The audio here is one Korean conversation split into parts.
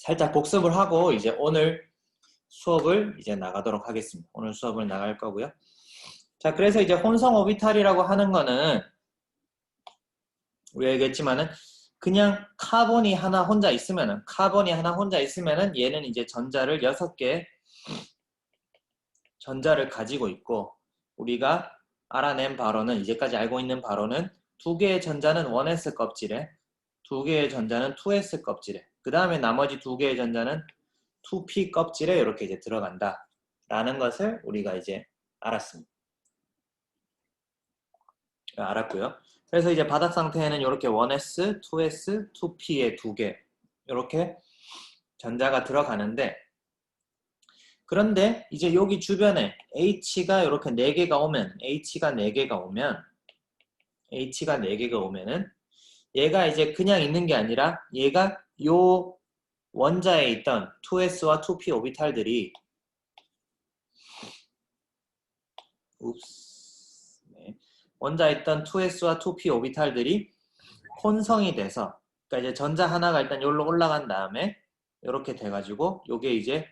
살짝 복습을 하고 이제 오늘 수업을 이제 나가도록 하겠습니다. 오늘 수업을 나갈 거고요. 자, 그래서 이제 혼성 오비탈이라고 하는 거는 우리가 얘기했지만은 그냥 카본이 하나 혼자 있으면은 얘는 이제 전자를 6개 전자를 가지고 있고, 우리가 알아낸 바로는, 이제까지 알고 있는 바로는 2개의 전자는 1s 껍질에 2개의 전자는 2s 껍질에, 그 다음에 나머지 2개의 전자는 2p 껍질에 이렇게 이제 들어간다 라는 것을 우리가 이제 알았습니다. 알았고요. 그래서 이제 바닥 상태에는 이렇게 1s, 2s, 2p의 2개 이렇게 전자가 들어가는데, 그런데 이제 여기 주변에 H가 이렇게 4개가 오면, H가 4개가 오면은 얘가 이제 그냥 있는 게 아니라 얘가 요 원자에 있던 2s와 2p 오비탈들이 원자에 있던 2s와 2p 오비탈들이 혼성이 돼서, 그러니까 이제 전자 하나가 일단 여기로 올라간 다음에 이렇게 돼가지고 요게 이제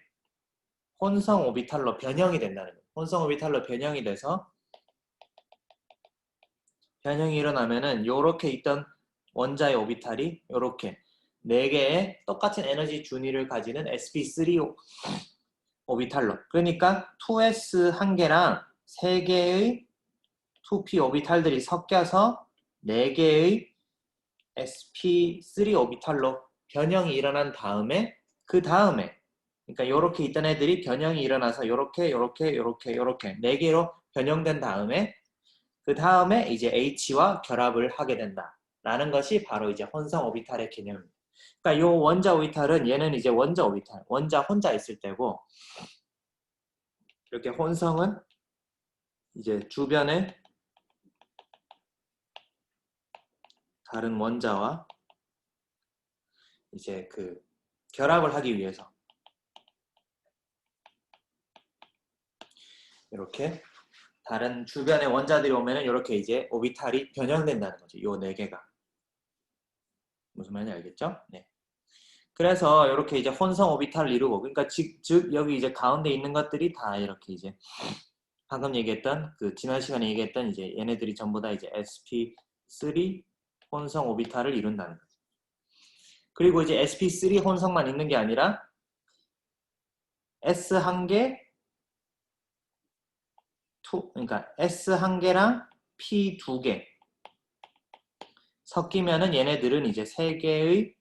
혼성 오비탈로 변형이 된다는 거예요. 혼성 오비탈로 변형이 돼서, 변형이 일어나면은 요렇게 있던 원자의 오비탈이 요렇게 4개의 똑같은 에너지 준위를 가지는 sp3 오비탈로, 그러니까 2s 1개랑 3개의 2p 오비탈들이 섞여서 4개의 sp3 오비탈로 변형이 일어난 다음에, 그 다음에 그러니까 요렇게 있던 애들이 변형이 일어나서 요렇게 4개로 변형된 다음에, 그 다음에 이제 H와 결합을 하게 된다라는 것이 바로 이제 혼성 오비탈의 개념입니다. 그러니까 요 원자 오비탈은, 얘는 이제 원자 오비탈, 원자 혼자 있을 때고, 이렇게 혼성은 이제 주변에 다른 원자와 이제 그 결합을 하기 위해서 이렇게 다른 주변의 원자들이 오면은 이렇게 이제 오비탈이 변형된다는 거죠. 요 4개가. 무슨 말인지 알겠죠? 네. 그래서 이렇게 이제 혼성 오비탈을 이루고, 그러니까 즉 여기 이제 가운데 있는 것들이 다 이렇게 이제 방금 얘기했던, 그 지난 시간에 얘기했던 이제 얘네들이 전부 다 이제 sp3 혼성 오비탈을 이룬다는 거죠. 그리고 이제 sp3 혼성만 있는 게 아니라 s 1개, 그러니까 s 1개랑 p 2개 섞이면은 얘네들은 이제 3개의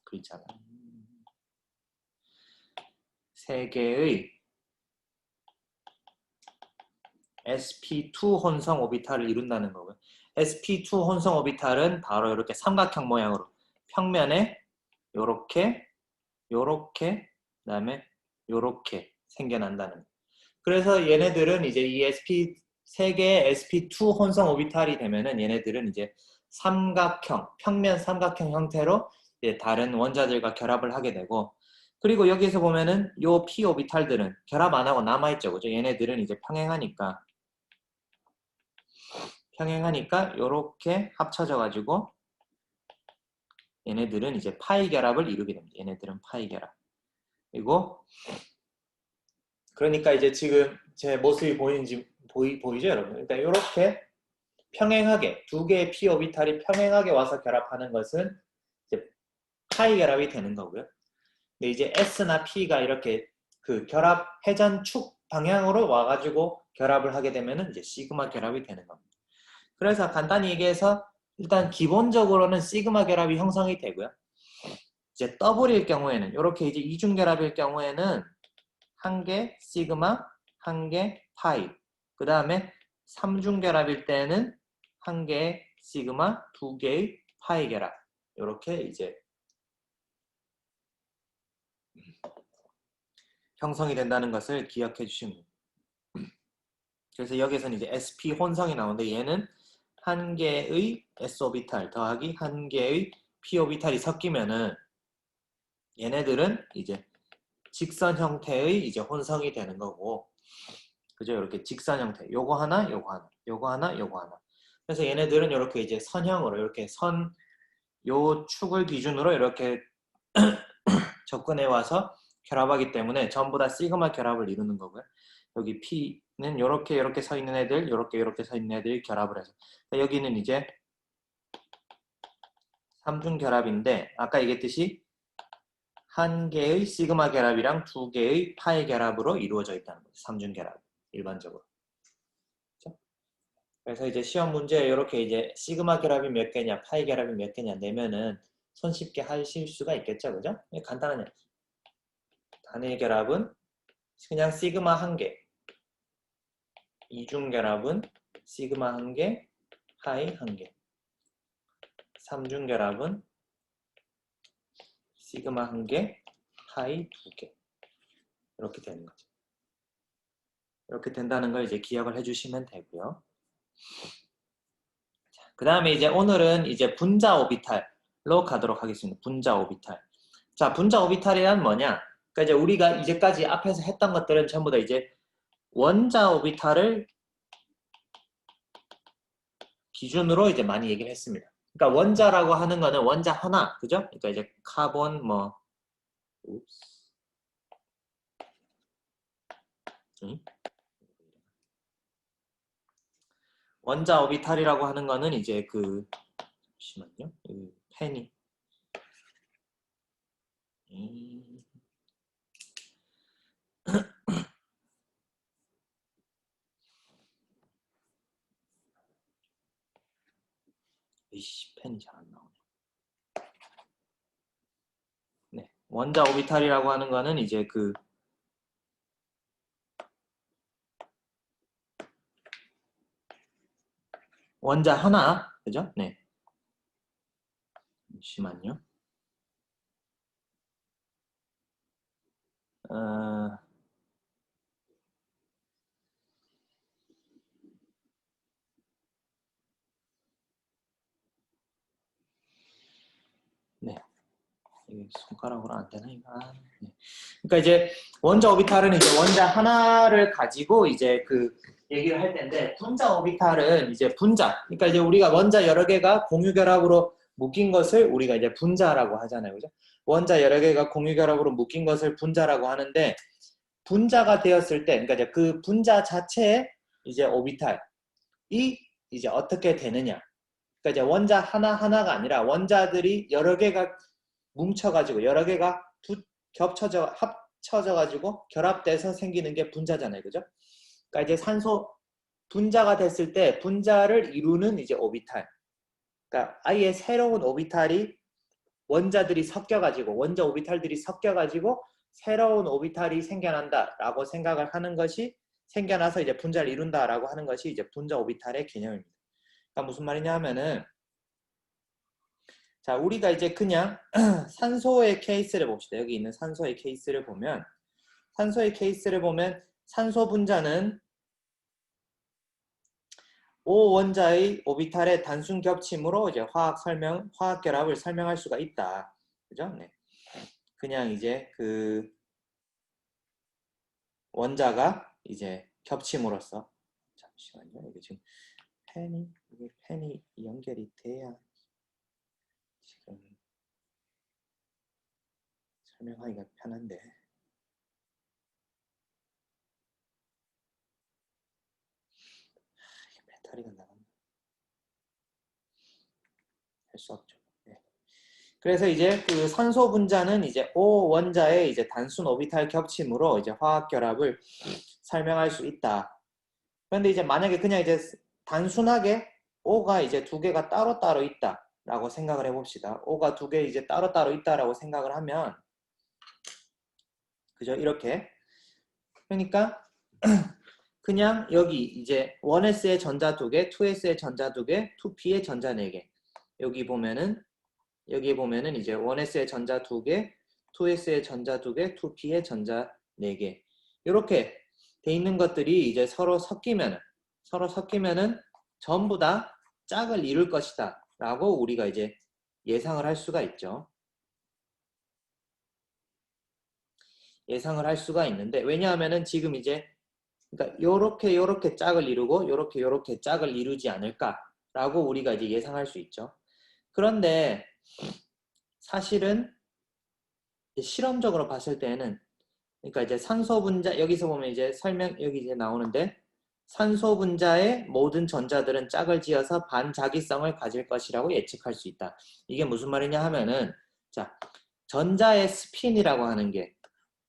글자가 3개의 sp2 혼성 오비탈을 이룬다는 거고요. sp2 혼성 오비탈은 바로 이렇게 삼각형 모양으로 평면에 요렇게 그다음에 요렇게 생겨난다는 거예요. 그래서 얘네들은 이제 이 세 개의 sp2 혼성 오비탈이 되면은 얘네들은 이제 삼각형, 평면 삼각형 형태로 이제 다른 원자들과 결합을 하게 되고, 그리고 여기서 보면은 요 p 오비탈들은 결합 안 하고 남아있죠, 그죠? 얘네들은 이제 평행하니까 요렇게 합쳐져 가지고 얘네들은 이제 파이 결합을 이루게 됩니다. 얘네들은 파이 결합. 그리고 그러니까 이제 지금 제 모습이 보이죠, 여러분? 그러니까 이렇게 평행하게 2개의 p 오비탈이 평행하게 와서 결합하는 것은 이제 파이 결합이 되는 거고요. 근데 이제 s나 p가 이렇게 그 결합 회전 축 방향으로 와가지고 결합을 하게 되면은 이제 시그마 결합이 되는 겁니다. 그래서 간단히 얘기해서 일단 기본적으로는 시그마 결합이 형성이 되고요. 이제 더블일 경우에는, 이렇게 이제 이중 결합일 경우에는 1개 시그마, 1개 파이, 그 다음에 3중 결합일 때는 1개의 시그마, 2개의 파이 결합, 이렇게 이제 형성이 된다는 것을 기억해 주시면 됩니다. 그래서 여기서는 이제 sp 혼성이 나오는데, 얘는 1개의 s 오비탈 더하기 1개의 p 오비탈이 섞이면은 얘네들은 이제 직선 형태의 이제 혼성이 되는 거고, 그죠? 이렇게 직선 형태. 요거 하나, 요거 하나, 요거 하나, 요거 하나. 그래서 얘네들은 이렇게 이제 선형으로, 이렇게 요 축을 기준으로 이렇게 접근해 와서 결합하기 때문에 전부 다 시그마 결합을 이루는 거고요. 여기 P는 이렇게 서 있는 애들, 이렇게 서 있는 애들이 결합을 해서 여기는 이제 삼중 결합인데 아까 얘기했듯이 한 개의 시그마 결합이랑 두 개의 파이 결합으로 이루어져 있다는 거죠. 삼중 결합 일반적으로. 그렇죠? 그래서 이제 시험 문제에 이렇게 이제 시그마 결합이 몇 개냐, 파이 결합이 몇 개냐 내면은 손쉽게 하실 수가 있겠죠, 그죠? 간단하네. 단일 결합은 그냥 시그마 한 개, 이중 결합은 시그마 한 개, 파이 한 개, 삼중 결합은 시그마 한 개, 파이 두 개. 이렇게 되는 거죠. 이렇게 된다는 걸 이제 기억을 해주시면 되고요. 그 다음에 이제 오늘은 이제 분자 오비탈로 가도록 하겠습니다. 분자 오비탈. 자, 분자 오비탈이란 뭐냐? 그러니까 이제 우리가 이제까지 앞에서 했던 것들은 전부 다 이제 원자 오비탈을 기준으로 이제 많이 얘기를 했습니다. 그러니까 원자라고 하는 거는 원자 하나, 그죠? 그러니까 이제 카본 원자 오비탈이라고 하는 거는 이제 잠시만요. 펜이 펜이 잘 안 나오네. 네, 원자 오비탈이라고 하는 거는 이제 원자 하나, 그죠? 네. 잠시만요. 네. 이게 손가락으로 안 되나 이거? 네. 그러니까 이제 원자 오비탈은 이제 원자 하나를 가지고 이제 얘기를 할 텐데 분자 오비탈은 이제 분자. 그러니까 이제 우리가 원자 여러 개가 공유 결합으로 묶인 것을 우리가 이제 분자라고 하잖아요, 그죠? 원자 여러 개가 공유 결합으로 묶인 것을 분자라고 하는데 분자가 되었을 때, 그러니까 이제 그 분자 자체의 이제 오비탈이 이제 어떻게 되느냐? 그러니까 이제 원자 하나가 아니라 원자들이 여러 개가 뭉쳐가지고 여러 개가 합쳐져가지고 결합돼서 생기는 게 분자잖아요, 그죠? 그러니까 이제 산소 분자가 됐을 때 분자를 이루는 이제 오비탈. 그러니까 아예 새로운 오비탈이 원자들이 섞여가지고 원자 오비탈들이 섞여가지고 새로운 오비탈이 생겨난다라고 생각을 하는 것이 생겨나서 이제 분자를 이룬다라고 하는 것이 이제 분자 오비탈의 개념입니다. 그러니까 무슨 말이냐 하면은 자, 우리가 이제 그냥 산소의 케이스를 봅시다. 여기 있는 산소의 케이스를 보면 산소 분자는 O 원자의 오비탈의 단순 겹침으로 이제 화학 결합을 설명할 수가 있다. 그죠? 네. 그냥 이제 원자가 이제 겹침으로써 잠시만요. 이게 지금 펜이 연결이 돼야 지금 설명하기가 편한데. 배터리가 나갔나? 할 수 없죠. 네. 그래서 이제 산소 분자는 이제 O 원자의 이제 단순 오비탈 겹침으로 이제 화학 결합을 설명할 수 있다. 그런데 이제 만약에 그냥 이제 단순하게 O가 이제 두 개가 따로따로 있다라고 생각을 해봅시다. O가 두 개 이제 따로따로 있다라고 생각을 하면 그죠? 이렇게. 그러니까 그냥 여기 이제 1s의 전자 2개, 2s의 전자 2개, 2p의 전자 4개. 여기 보면은 이제 1s의 전자 2개, 2s의 전자 2개, 2p의 전자 4개. 이렇게 돼 있는 것들이 이제 서로 섞이면은 전부 다 짝을 이룰 것이다 라고 우리가 이제 예상을 할 수가 있죠. 예상을 할 수가 있는데 왜냐하면은 지금 이제 그러니까 요렇게 짝을 이루고 요렇게 짝을 이루지 않을까라고 우리가 이제 예상할 수 있죠. 그런데 사실은 실험적으로 봤을 때는 그러니까 이제 산소 분자 여기서 보면 이제 여기 이제 나오는데 산소 분자의 모든 전자들은 짝을 지어서 반자기성을 가질 것이라고 예측할 수 있다. 이게 무슨 말이냐 하면은 자 전자의 스핀이라고 하는 게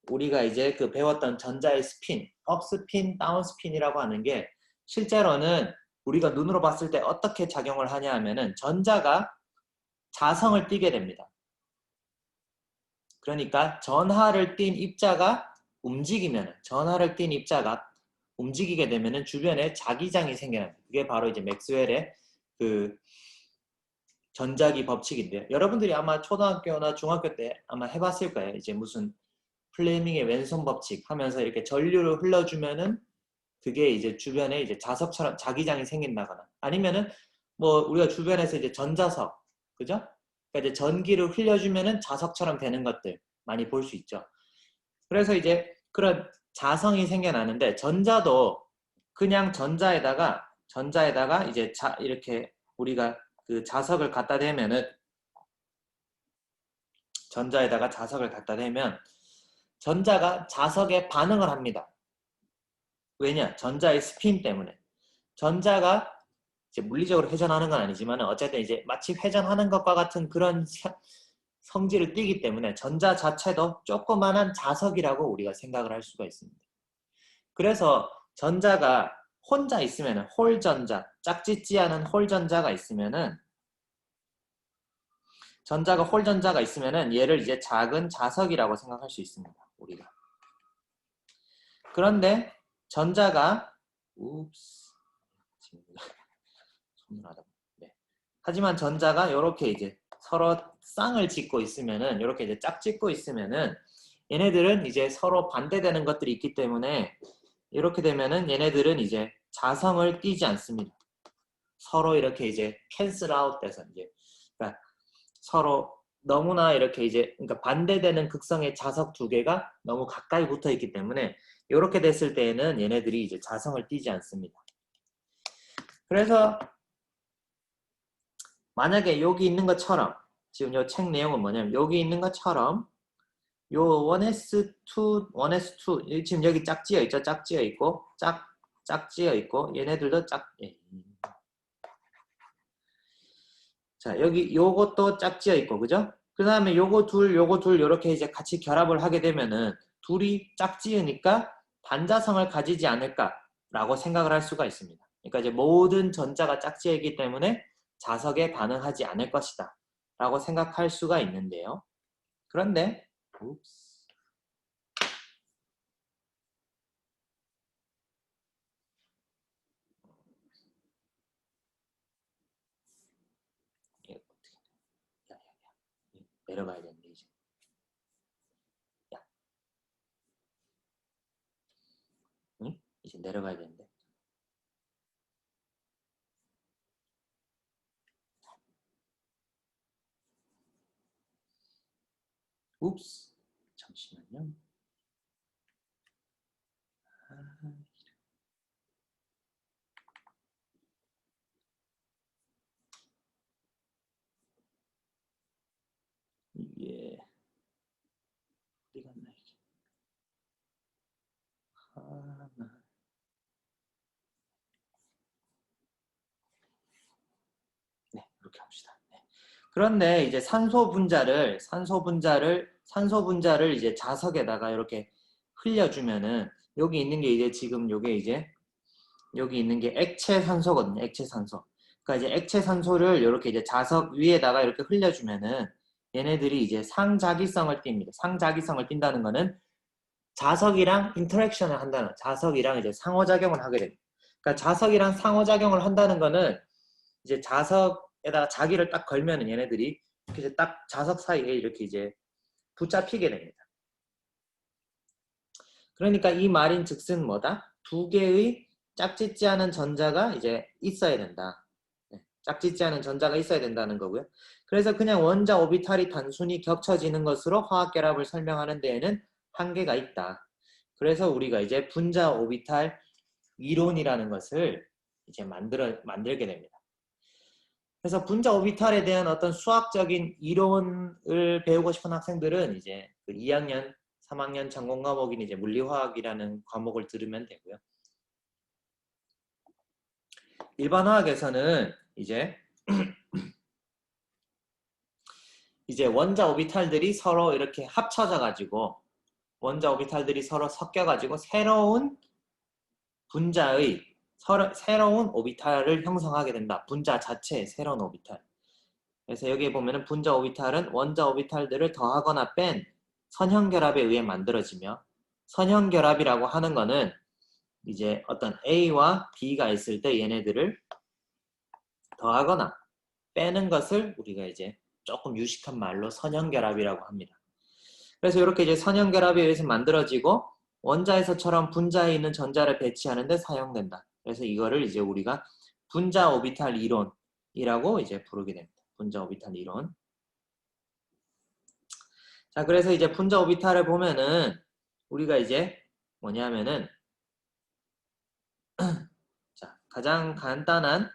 우리가 이제 그 배웠던 전자의 스핀, 업스핀, 다운스핀이라고 하는 게 실제로는 우리가 눈으로 봤을 때 어떻게 작용을 하냐 하면은 전자가 자성을 띠게 됩니다. 그러니까 전하를 띤 입자가 움직이게 되면은 주변에 자기장이 생겨납니다. 그게 바로 이제 맥스웰의 그 전자기 법칙인데요. 여러분들이 아마 초등학교나 중학교 때 아마 해봤을 거예요. 이제 무슨 플레밍의 왼손 법칙 하면서 이렇게 전류를 흘러주면은 그게 이제 주변에 이제 자석처럼 자기장이 생긴다거나 아니면은 뭐 우리가 주변에서 이제 전자석, 그죠? 그러니까 이제 전기를 흘려주면은 자석처럼 되는 것들 많이 볼 수 있죠. 그래서 이제 그런 자성이 생겨나는데 전자도 그냥 전자에다가 이제 이렇게 우리가 그 자석을 갖다 대면은 전자에다가 자석을 갖다 대면 전자가 자석에 반응을 합니다. 왜냐? 전자의 스핀 때문에. 전자가 이제 물리적으로 회전하는 건 아니지만 어쨌든 이제 마치 회전하는 것과 같은 그런 성질을 띠기 때문에 전자 자체도 조그만한 자석이라고 우리가 생각을 할 수가 있습니다. 그래서 전자가 혼자 있으면은 홀전자, 짝짓지 않은 홀전자가 있으면은 전자가 홀전자가 있으면은 얘를 이제 작은 자석이라고 생각할 수 있습니다. 우리가. 그런데 전자가 네. 하지만 전자가 이렇게 이제 서로 쌍을 짓고 있으면은 이렇게 이제 짝짓고 있으면은 얘네들은 이제 서로 반대되는 것들이 있기 때문에 이렇게 되면은 얘네들은 이제 자성을 띠지 않습니다. 서로 이렇게 이제 캔슬 아웃 돼서 이제 그러니까 서로 너무나 이렇게 이제 그러니까 반대되는 극성의 자석 두 개가 너무 가까이 붙어 있기 때문에 이렇게 됐을 때에는 얘네들이 이제 자성을 띠지 않습니다. 그래서 만약에 여기 있는 것처럼 지금 이 책 내용은 뭐냐면 여기 있는 것처럼 요 1s2, 1s2 지금 여기 짝지어 있죠? 짝지어 있고 짝지어 있고 얘네들도 자 여기 요것도 짝지어 있고 그죠? 그 다음에 요거 둘 요렇게 이제 같이 결합을 하게 되면은 둘이 짝지으니까 반자성을 가지지 않을까라고 생각을 할 수가 있습니다. 그러니까 이제 모든 전자가 짝지어있기 때문에 자석에 반응하지 않을 것이다 라고 생각할 수가 있는데요. 그런데 내려가야 되는데 이제 응? 이제 내려가야 되는데 잠시만요. 이게 어디 갔나 이게 네 이렇게 합시다. 네. 그런데 이제 산소 분자를 이제 자석에다가 이렇게 흘려주면은 여기 있는 게 이제 지금 요게 이제 여기 있는 게 액체 산소거든요. 액체 산소. 그러니까 이제 액체 산소를 이렇게 이제 자석 위에다가 이렇게 흘려주면은 얘네들이 이제 상자기성을 띱니다. 상자기성을 띈다는 거는 자석이랑 인터랙션을 한다는, 자석이랑 이제 상호작용을 하게 됩니다. 그러니까 자석이랑 상호작용을 한다는 거는 이제 자석에다가 자기를 딱 걸면은 얘네들이 이렇게 이제 딱 자석 사이에 이렇게 이제 붙잡히게 됩니다. 그러니까 이 말인 즉슨 뭐다? 두 개의 짝짓지 않은 전자가 이제 있어야 된다. 짝짓지 않은 전자가 있어야 된다는 거고요. 그래서 그냥 원자 오비탈이 단순히 겹쳐지는 것으로 화학결합을 설명하는 데에는 한계가 있다. 그래서 우리가 이제 분자 오비탈 이론이라는 것을 이제 만들게 됩니다. 그래서 분자 오비탈에 대한 어떤 수학적인 이론을 배우고 싶은 학생들은 이제 그 2학년, 3학년 전공 과목인 이제 물리화학이라는 과목을 들으면 되고요. 일반화학에서는 이제 원자 오비탈들이 서로 이렇게 합쳐져 가지고 원자 오비탈들이 서로 섞여 가지고 새로운 분자의 새로운 오비탈을 형성하게 된다. 분자 자체의 새로운 오비탈. 그래서 여기에 보면은 분자 오비탈은 원자 오비탈들을 더하거나 뺀 선형결합에 의해 만들어지며, 선형결합이라고 하는 거는 이제 어떤 A와 B가 있을 때 얘네들을 더하거나 빼는 것을 우리가 이제 조금 유식한 말로 선형결합이라고 합니다. 그래서 이렇게 이제 선형결합에 의해서 만들어지고 원자에서처럼 분자에 있는 전자를 배치하는 데 사용된다. 그래서 이거를 이제 우리가 분자 오비탈 이론이라고 이제 부르게 됩니다. 분자 오비탈 이론. 자, 그래서 이제 분자 오비탈을 보면은 우리가 이제 뭐냐면은 자, 가장 간단한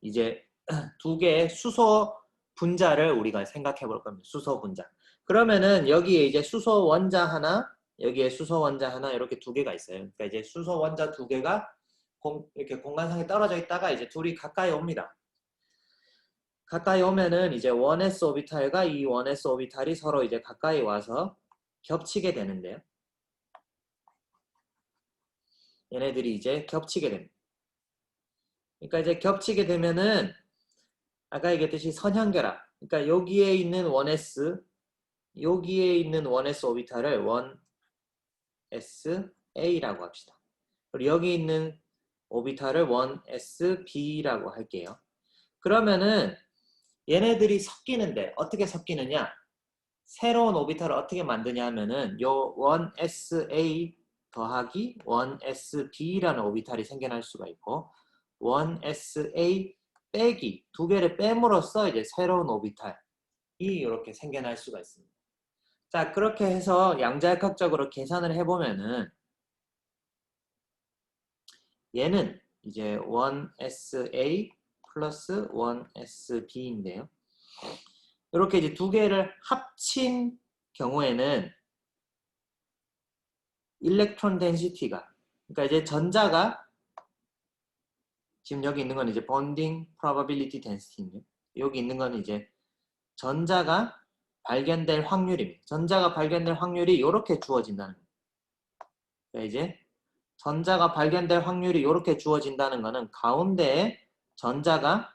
이제 두 개의 수소 분자를 우리가 생각해 볼 겁니다. 수소 분자. 그러면은 여기에 이제 수소 원자 하나, 여기에 수소 원자 하나 이렇게 두 개가 있어요. 그러니까 이제 수소 원자 두 개가 이렇게 공간상에 떨어져 있다가 이제 둘이 가까이 옵니다. 가까이 오면은 이제 1s 오비탈과 이 1s 오비탈이 서로 이제 가까이 와서 겹치게 되는데요. 얘네들이 이제 겹치게 됩니다. 그러니까 이제 겹치게 되면은 아까 얘기했듯이 선형결합. 그러니까 여기에 있는 1s, 여기에 있는 1s 오비탈을 1sa라고 합시다. 그리고 여기 있는 오비탈을 1sb라고 할게요. 그러면은 얘네들이 섞이는데 어떻게 섞이느냐? 새로운 오비탈을 어떻게 만드냐 하면은 요 1sa 더하기 1sb라는 오비탈이 생겨날 수가 있고 1sa 빼기 두 개를 뺨으로써 이제 새로운 오비탈이 이렇게 생겨날 수가 있습니다. 자, 그렇게 해서 양자역학적으로 계산을 해보면은 얘는 이제 1sa 플러스 1sb인데요. 이렇게 이제 두 개를 합친 경우에는 일렉트론 덴시티가, 그러니까 이제 전자가 지금 여기 있는 건 이제 bonding probability density인데 여기 있는 건 이제 전자가 발견될 확률입니다. 전자가 발견될 확률이 이렇게 주어진다는 거예요. 그러니까 이제 전자가 발견될 확률이 이렇게 주어진다는 것은 가운데에 전자가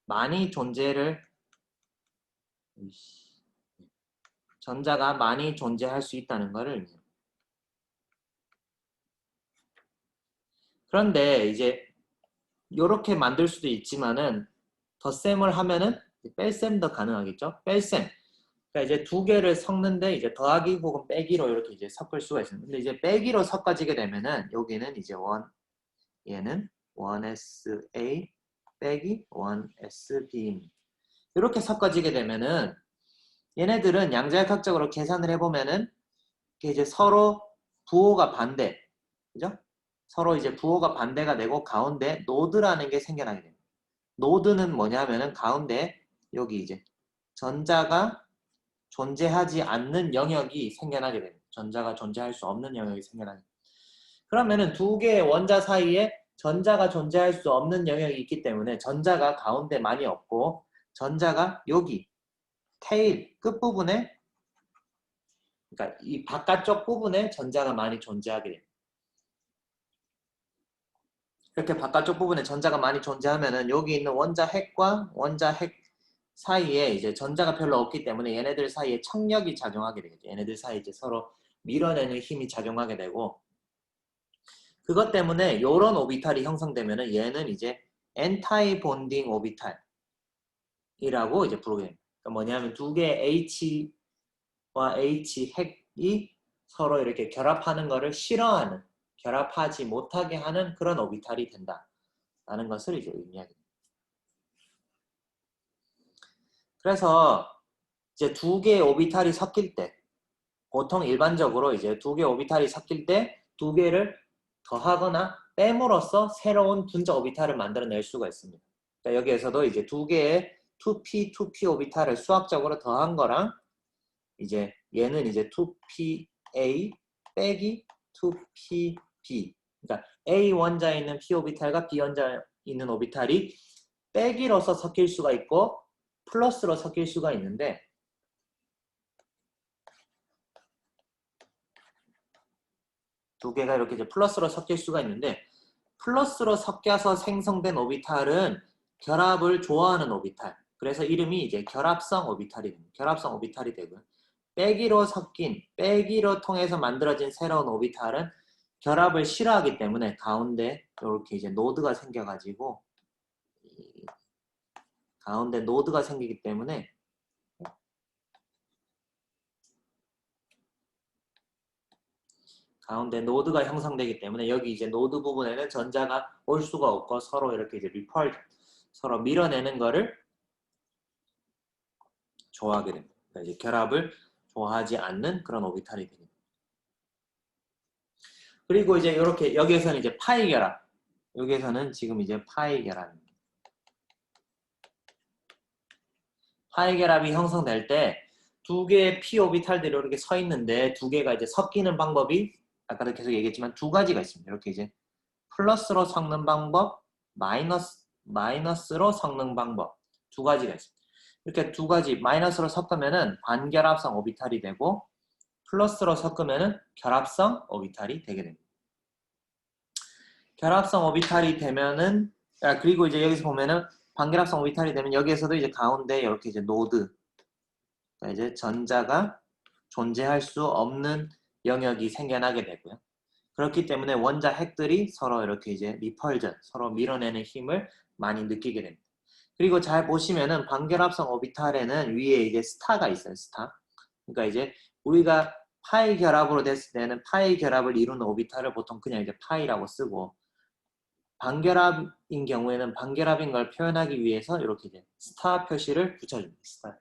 많이 존재할 수 있다는 것을. 그런데 이제 이렇게 만들 수도 있지만은 덧셈을 하면은 뺄셈도 가능하겠죠. 뺄셈. 그러니까 이제 두 개를 섞는데 이제 더하기 혹은 빼기로 이렇게 이제 섞을 수가 있습니다. 근데 이제 빼기로 섞어지게 되면은 여기는 이제 얘는 1sa 빼기 1sb입니다. 이렇게 섞어지게 되면은 얘네들은 양자역학적으로 계산을 해보면은 이제 서로 부호가 반대, 그죠? 서로 이제 부호가 반대가 되고 가운데 노드라는 게 생겨나게 됩니다. 노드는 뭐냐면은 가운데 여기 이제 전자가 존재하지 않는 영역이 생겨나게 됩니다. 전자가 존재할 수 없는 영역이 생겨나게 됩니다. 그러면은 두 개의 원자 사이에 전자가 존재할 수 없는 영역이 있기 때문에 전자가 가운데 많이 없고 전자가 여기 테일 끝부분에, 그러니까 이 바깥쪽 부분에 전자가 많이 존재하게 됩니다. 이렇게 바깥쪽 부분에 전자가 많이 존재하면은 여기 있는 원자 핵과 원자 핵 사이에 이제 전자가 별로 없기 때문에 얘네들 사이에 청력이 작용하게 되겠죠. 얘네들 사이에 이제 서로 밀어내는 힘이 작용하게 되고, 그것 때문에 이런 오비탈이 형성되면은 얘는 이제 엔타이 본딩 오비탈이라고 이제 부르게 됩니다. 그러니까 뭐냐면 두 개의 H와 H 핵이 서로 이렇게 결합하는 것을 싫어하는, 결합하지 못하게 하는 그런 오비탈이 된다라는 것을 이제 의미하게 됩니다. 그래서 이제 두 개의 오비탈이 섞일 때, 보통 일반적으로 이제 두 개의 오비탈이 섞일 때 두 개를 더하거나 뺨으로써 새로운 분자 오비탈을 만들어낼 수가 있습니다. 그러니까 여기에서도 이제 두 개의 2p, 2p 오비탈을 수학적으로 더한 거랑 이제 얘는 이제 2pa 빼기 2pb. 그러니까 A 원자에 있는 p 오비탈과 B 원자에 있는 오비탈이 빼기로서 섞일 수가 있고 플러스로 섞일 수가 있는데 두 개가 이렇게 이제 플러스로 섞일 수가 있는데 플러스로 섞여서 생성된 오비탈은 결합을 좋아하는 오비탈. 그래서 이름이 이제 결합성 오비탈이 됩니다. 결합성 오비탈이 되고요. 빼기로 섞인, 빼기로 통해서 만들어진 새로운 오비탈은 결합을 싫어하기 때문에 가운데 이렇게 이제 노드가 생겨가지고 가운데 노드가 생기기 때문에 가운데 노드가 형성되기 때문에 여기 이제 노드 부분에는 전자가 올 수가 없고 서로 이렇게 이제 서로 밀어내는 거를 좋아하게 됩니다. 그러니까 이제 결합을 좋아하지 않는 그런 오비탈이 됩니다. 그리고 이제 이렇게 여기에서는 이제 파이 결합. 여기에서는 지금 이제 파이 결합입니다. 파이 결합이 형성될 때 두 개의 p 오비탈들이 이렇게 서 있는데 두 개가 이제 섞이는 방법이 아까도 계속 얘기했지만 두 가지가 있습니다. 이렇게 이제 플러스로 섞는 방법, 마이너스로 섞는 방법 두 가지가 있습니다. 이렇게 두 가지 마이너스로 섞으면은 반결합성 오비탈이 되고 플러스로 섞으면은 결합성 오비탈이 되게 됩니다. 결합성 오비탈이 되면은 그리고 이제 여기서 보면은 반결합성 오비탈이 되면 여기에서도 이제 가운데 이렇게 이제 노드 그러니까 이제 전자가 존재할 수 없는 영역이 생겨나게 되고요. 그렇기 때문에 원자 핵들이 서로 이렇게 이제 리펄전, 서로 밀어내는 힘을 많이 느끼게 됩니다. 그리고 잘 보시면은 반결합성 오비탈에는 위에 이제 스타가 있어요, 스타. 그러니까 이제 우리가 파이 결합으로 됐을 때는 파이 결합을 이루는 오비탈을 보통 그냥 이제 파이라고 쓰고 반결합인 경우에는 반결합인 걸 표현하기 위해서 이렇게 이제 스타 표시를 붙여줍니다. 스타.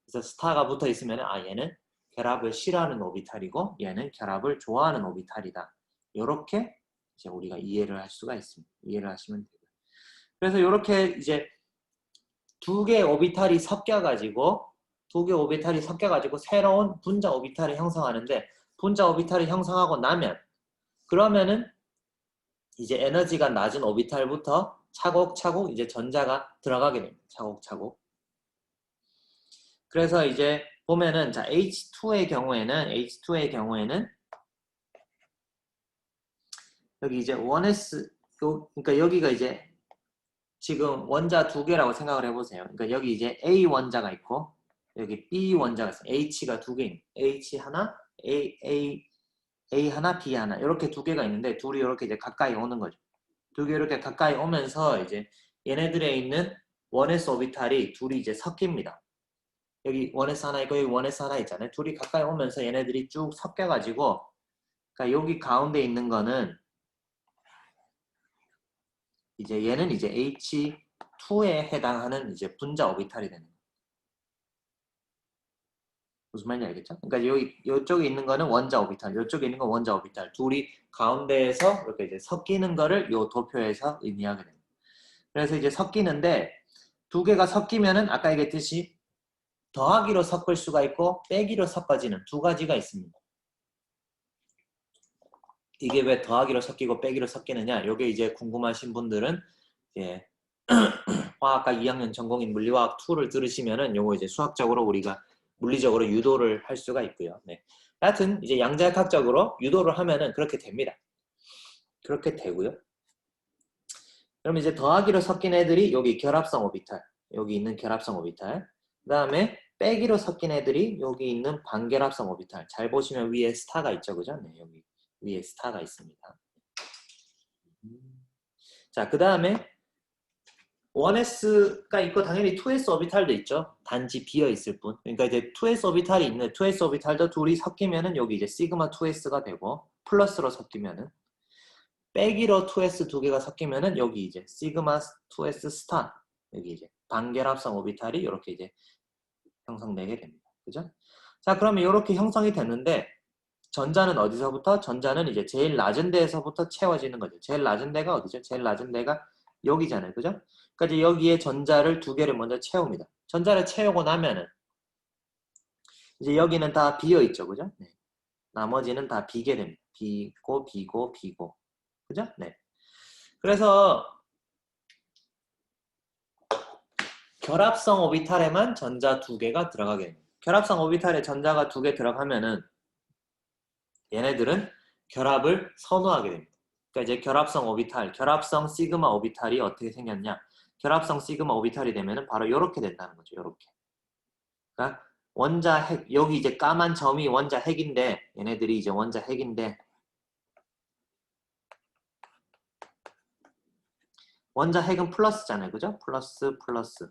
그래서 스타가 붙어 있으면 얘는 결합을 싫어하는 오비탈이고 얘는 결합을 좋아하는 오비탈이다. 이렇게 이제 우리가 이해를 할 수가 있습니다. 이해를 하시면 되고요. 그래서 이렇게 이제 두 개의 오비탈이 섞여가지고 새로운 분자 오비탈을 형성하는데 분자 오비탈을 형성하고 나면 그러면은 이제 에너지가 낮은 오비탈부터 차곡차곡 이제 전자가 들어가게 됩니다. 차곡차곡. 그래서 이제 보면은 자 H2의 경우에는 여기 이제 1s 그러니까 여기가 이제 지금 원자 두 개라고 생각을 해보세요. 그러니까 여기 이제 A 원자가 있고 여기 B 원자가 있어요. H가 두 개, H 하나, A 하나, B 하나 이렇게 두 개가 있는데 둘이 이렇게 이제 가까이 오는 거죠. 두 개 이렇게 가까이 오면서 이제 얘네들에 있는 1s 오비탈이 둘이 이제 섞입니다. 여기 1s 하나 있고 여기 1s 하나 있잖아요. 둘이 가까이 오면서 얘네들이 쭉 섞여가지고 그러니까 여기 가운데 있는 거는 이제 얘는 이제 H2에 해당하는 이제 분자 오비탈이 되는 거예요. 무슨 말인지 알겠죠? 그러니까 여기 이쪽에 있는 거는 원자 오비탈, 이쪽에 있는 건 원자 오비탈. 둘이 가운데에서 이렇게 이제 섞이는 거를 요 도표에서 의미하게 됩니다. 그래서 이제 섞이는데 두 개가 섞이면은 아까 얘기했듯이 더하기로 섞을 수가 있고 빼기로 섞어지는 두 가지가 있습니다. 이게 왜 더하기로 섞이고 빼기로 섞이느냐? 이게 이제 궁금하신 분들은 이제 화학과 2학년 전공인 물리화학 2를 들으시면은 요거 이제 수학적으로 우리가 물리적으로 유도를 할 수가 있고요. 네. 하여튼 이제 양자역학적으로 유도를 하면은 그렇게 됩니다. 그렇게 되고요. 그럼 이제 더하기로 섞인 애들이 여기 결합성 오비탈, 여기 있는 결합성 오비탈. 그다음에 빼기로 섞인 애들이 여기 있는 반결합성 오비탈. 잘 보시면 위에 스타가 있죠, 그죠? 네, 여기 위에 스타가 있습니다. 자, 그다음에 1s가 있고 당연히 2s 오비탈도 있죠. 단지 비어 있을 뿐. 그러니까 이제 2s 오비탈이 있는 2s 오비탈도 둘이 섞이면은 여기 이제 시그마 2s가 되고 플러스로 섞이면은 빼기로 2s 두 개가 섞이면은 여기 이제 시그마 2s 스타 여기 이제 반결합성 오비탈이 이렇게 이제 형성되게 됩니다. 그죠? 자, 그러면 이렇게 형성이 됐는데 전자는 어디서부터? 전자는 이제 제일 낮은 데에서부터 채워지는 거죠. 제일 낮은 데가 어디죠? 제일 낮은 데가 여기잖아요. 그죠? 그러니까 이제 여기에 전자를 두 개를 먼저 채웁니다. 전자를 채우고 나면은 이제 여기는 다 비어 있죠, 그죠? 네. 나머지는 다 비게 됩니다. 비고 비고 비고, 그죠? 네. 그래서 결합성 오비탈에만 전자 두 개가 들어가게 됩니다. 결합성 오비탈에 전자가 두 개 들어가면은 얘네들은 결합을 선호하게 됩니다. 그러니까 이제 결합성 오비탈, 결합성 시그마 오비탈이 어떻게 생겼냐? 결합성 시그마 오비탈이 되면은 바로 이렇게 된다는 거죠. 이렇게. 그러니까 원자 핵, 여기 이제 까만 점이 원자 핵인데, 얘네들이 이제 원자 핵인데, 원자 핵은 플러스잖아요, 그죠? 플러스 플러스.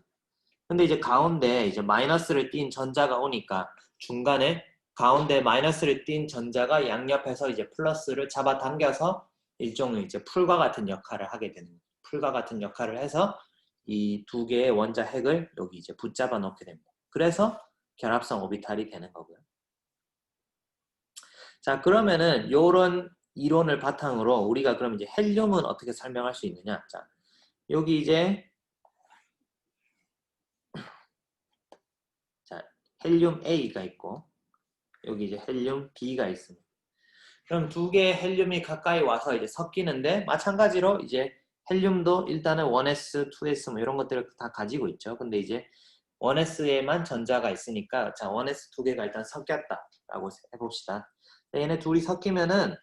근데 이제 가운데 이제 마이너스를 띈 전자가 오니까 중간에 가운데 마이너스를 띈 전자가 양옆에서 이제 플러스를 잡아당겨서 일종의 이제 풀과 같은 역할을 하게 되는 거예요. 풀과 같은 역할을 해서 이 두 개의 원자 핵을 여기 이제 붙잡아 놓게 됩니다. 그래서 결합성 오비탈이 되는 거고요. 자, 그러면은 요런 이론을 바탕으로 우리가 그럼 이제 헬륨은 어떻게 설명할 수 있느냐? 자, 여기 이제 자, 헬륨 A가 있고 여기 이제 헬륨 B가 있습니다. 그럼 두 개의 헬륨이 가까이 와서 이제 섞이는데 마찬가지로 이제 헬륨도 일단은 1s, 2s 뭐 이런 것들을 다 가지고 있죠. 근데 이제 1s에만 전자가 있으니까 자, 1s 두 개가 일단 섞였다라고 해봅시다. 얘네 둘이 섞이면은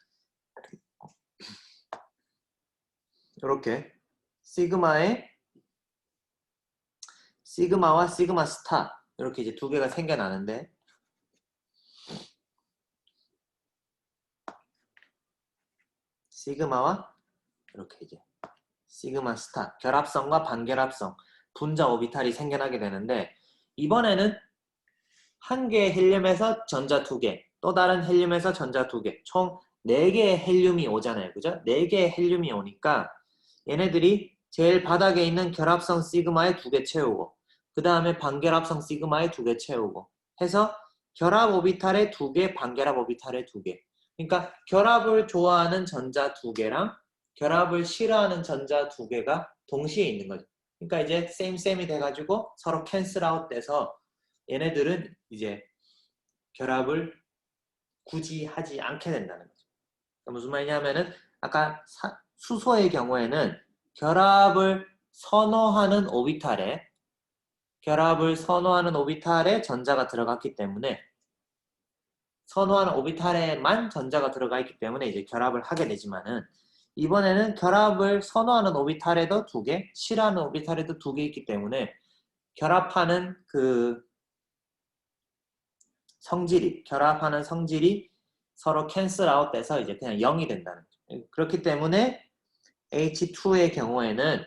이렇게 시그마와 시그마 스타 이렇게 이제 두 개가 생겨나는데 시그마와 이렇게 이제 시그마 스타 결합성과 반결합성 분자 오비탈이 생겨나게 되는데 이번에는 한 개의 헬륨에서 전자 두 개, 또 다른 헬륨에서 전자 두 개, 총 4개의 헬륨이 오잖아요. 그죠? 4개의 헬륨이 오니까 얘네들이 제일 바닥에 있는 결합성 시그마에 두 개 채우고 그 다음에 반결합성 시그마에 두 개 채우고 해서 결합 오비탈에 두 개, 반결합 오비탈에 두 개. 그러니까 결합을 좋아하는 전자 두 개랑 결합을 싫어하는 전자 두 개가 동시에 있는 거죠. 그러니까 이제 셈이 돼가지고 서로 캔슬 아웃 돼서 얘네들은 이제 결합을 굳이 하지 않게 된다는 거죠. 그러니까 무슨 말이냐면은 아까 수소의 경우에는 결합을 선호하는 오비탈에 전자가 들어갔기 때문에 선호하는 오비탈에만 전자가 들어가 있기 때문에 이제 결합을 하게 되지만은 이번에는 결합을 선호하는 오비탈에도 두 개, 싫어하는 오비탈에도 두 개 있기 때문에 결합하는 결합하는 성질이 서로 캔슬 아웃 돼서 이제 그냥 0이 된다는 거죠. 그렇기 때문에 H2의 경우에는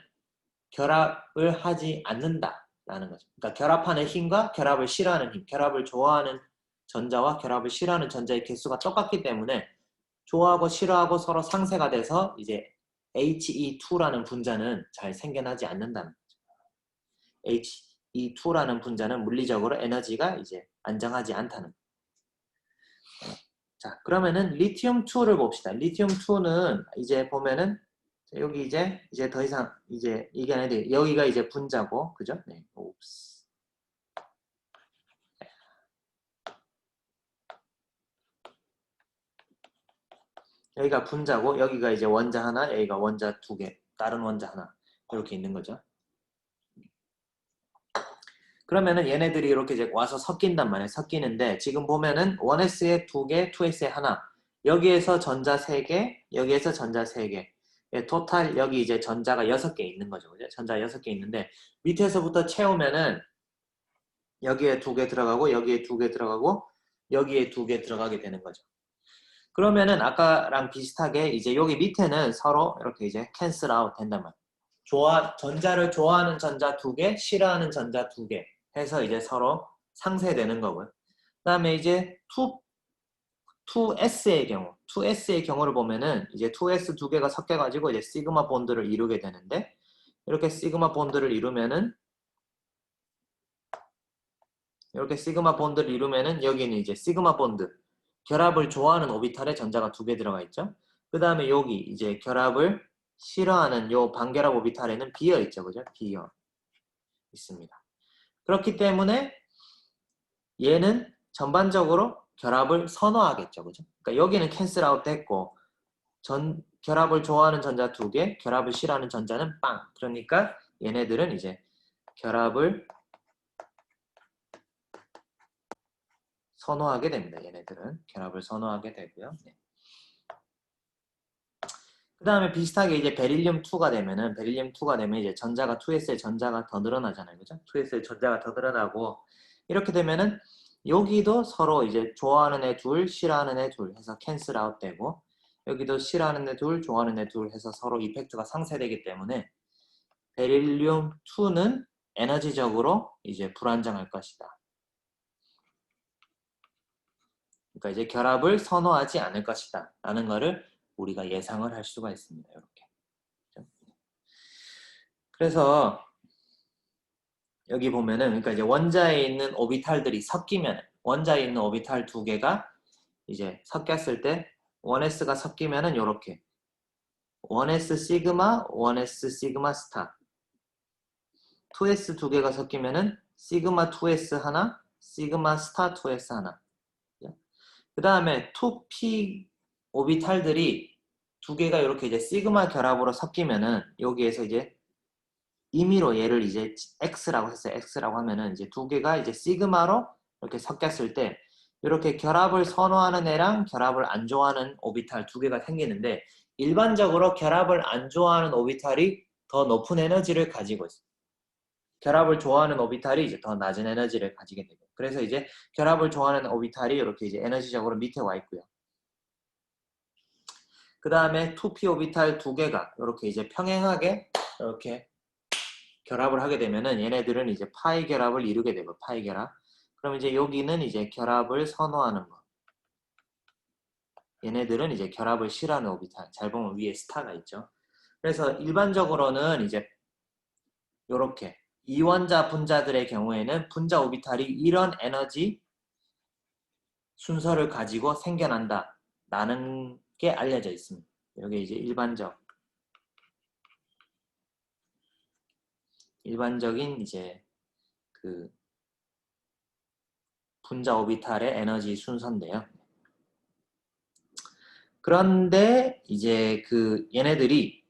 결합을 하지 않는다라는 거죠. 그러니까 결합하는 힘과 결합을 싫어하는 힘, 결합을 좋아하는 전자와 결합을 싫어하는 전자의 개수가 똑같기 때문에 좋아하고 싫어하고 서로 상쇄가 돼서 이제 He2라는 분자는 잘 생겨나지 않는다는 거죠. He2라는 분자는 물리적으로 에너지가 이제 안정하지 않다는 거죠. 자, 그러면은 리튬2를 봅시다. 리튬2는 이제 보면은 여기 이제 더 이상 이제 이게 아니라 여기가 이제 분자고 그죠? 네. 옵스. 여기가 분자고 여기가 이제 원자 하나, 여기가 원자 두 개, 다른 원자 하나 이렇게 있는 거죠. 그러면은 얘네들이 이렇게 이제 와서 섞인단 말이에요. 섞이는데 지금 보면은 1s에 두 개, 2s에 하나. 여기에서 전자 3개, 여기에서 전자 3개. 토탈 여기 이제 전자가 6개 있는 거죠. 그죠? 전자 6개 있는데 밑에서부터 채우면은 여기에 두 개 들어가고 여기에 두 개 들어가고 여기에 두 개 들어가게 되는 거죠. 그러면은 아까랑 비슷하게 이제 여기 밑에는 서로 이렇게 이제 캔슬 아웃 된단 말이에요. 전자를 좋아하는 전자 두 개, 싫어하는 전자 두 개 해서 이제 서로 상쇄되는 거고요. 그 다음에 이제 2s의 경우를 보면은 이제 2s 두 개가 섞여가지고 이제 시그마 본드를 이루게 되는데 이렇게 시그마 본드를 이루면은 여기는 이제 시그마 본드 결합을 좋아하는 오비탈에 전자가 두 개 들어가 있죠. 그 다음에 여기 이제 결합을 싫어하는 요 반결합 오비탈에는 비어 있죠, 그죠? 비어 있습니다. 그렇기 때문에 얘는 전반적으로 결합을 선호하겠죠, 그죠? 그러니까 여기는 캔슬 아웃 됐고 결합을 좋아하는 전자 2개, 결합을 싫어하는 전자는 빵. 그러니까 얘네들은 이제 결합을 선호하게 됩니다. 얘네들은 결합을 선호하게 되고요. 네. 그 다음에 비슷하게 이제 베릴륨2가 되면 이제 전자가 2s의 전자가 더 늘어나잖아요. 그죠? 2s의 전자가 더 늘어나고 이렇게 되면은 여기도 서로 이제 좋아하는 애 둘, 싫어하는 애 둘 해서 캔슬 아웃 되고 여기도 싫어하는 애 둘, 좋아하는 애 둘 해서 서로 이펙트가 상쇄되기 때문에 베릴륨2는 에너지적으로 이제 불안정할 것이다. 그러니까 이제 결합을 선호하지 않을 것이다. 라는 거를 우리가 예상을 할 수가 있습니다. 이렇게. 그래서 여기 보면은 그러니까 이제 원자에 있는 오비탈들이 섞이면 원자에 있는 오비탈 두 개가 이제 섞였을 때 1s가 섞이면은 이렇게 1s 시그마, 1s 시그마 스타 2s 두 개가 섞이면은 시그마 2s 하나, 시그마 스타 2s 하나. 그 다음에 2p 오비탈들이 두 개가 이렇게 이제 시그마 결합으로 섞이면은 여기에서 이제 임의로 얘를 이제 x라고 했어요. x라고 하면은 이제 두 개가 이제 시그마로 이렇게 섞였을 때 이렇게 결합을 선호하는 애랑 결합을 안 좋아하는 오비탈 두 개가 생기는데 일반적으로 결합을 안 좋아하는 오비탈이 더 높은 에너지를 가지고 있어요. 결합을 좋아하는 오비탈이 이제 더 낮은 에너지를 가지게 되고 그래서 이제 결합을 좋아하는 오비탈이 이렇게 이제 에너지적으로 밑에 와 있고요. 그 다음에 2p 오비탈 두 개가 이렇게 이제 평행하게 이렇게 결합을 하게 되면은 얘네들은 이제 파이 결합을 이루게 되고 파이 결합. 그럼 이제 여기는 이제 결합을 선호하는 거. 얘네들은 이제 결합을 싫어하는 오비탈. 잘 보면 위에 스타가 있죠. 그래서 일반적으로는 이제 요렇게 이원자 분자들의 경우에는 분자 오비탈이 이런 에너지 순서를 가지고 생겨난다. 라는 게 알려져 있습니다. 여기 이제 일반적인 이제 그 분자 오비탈의 에너지 순서인데요. 그런데 이제 그 얘네들이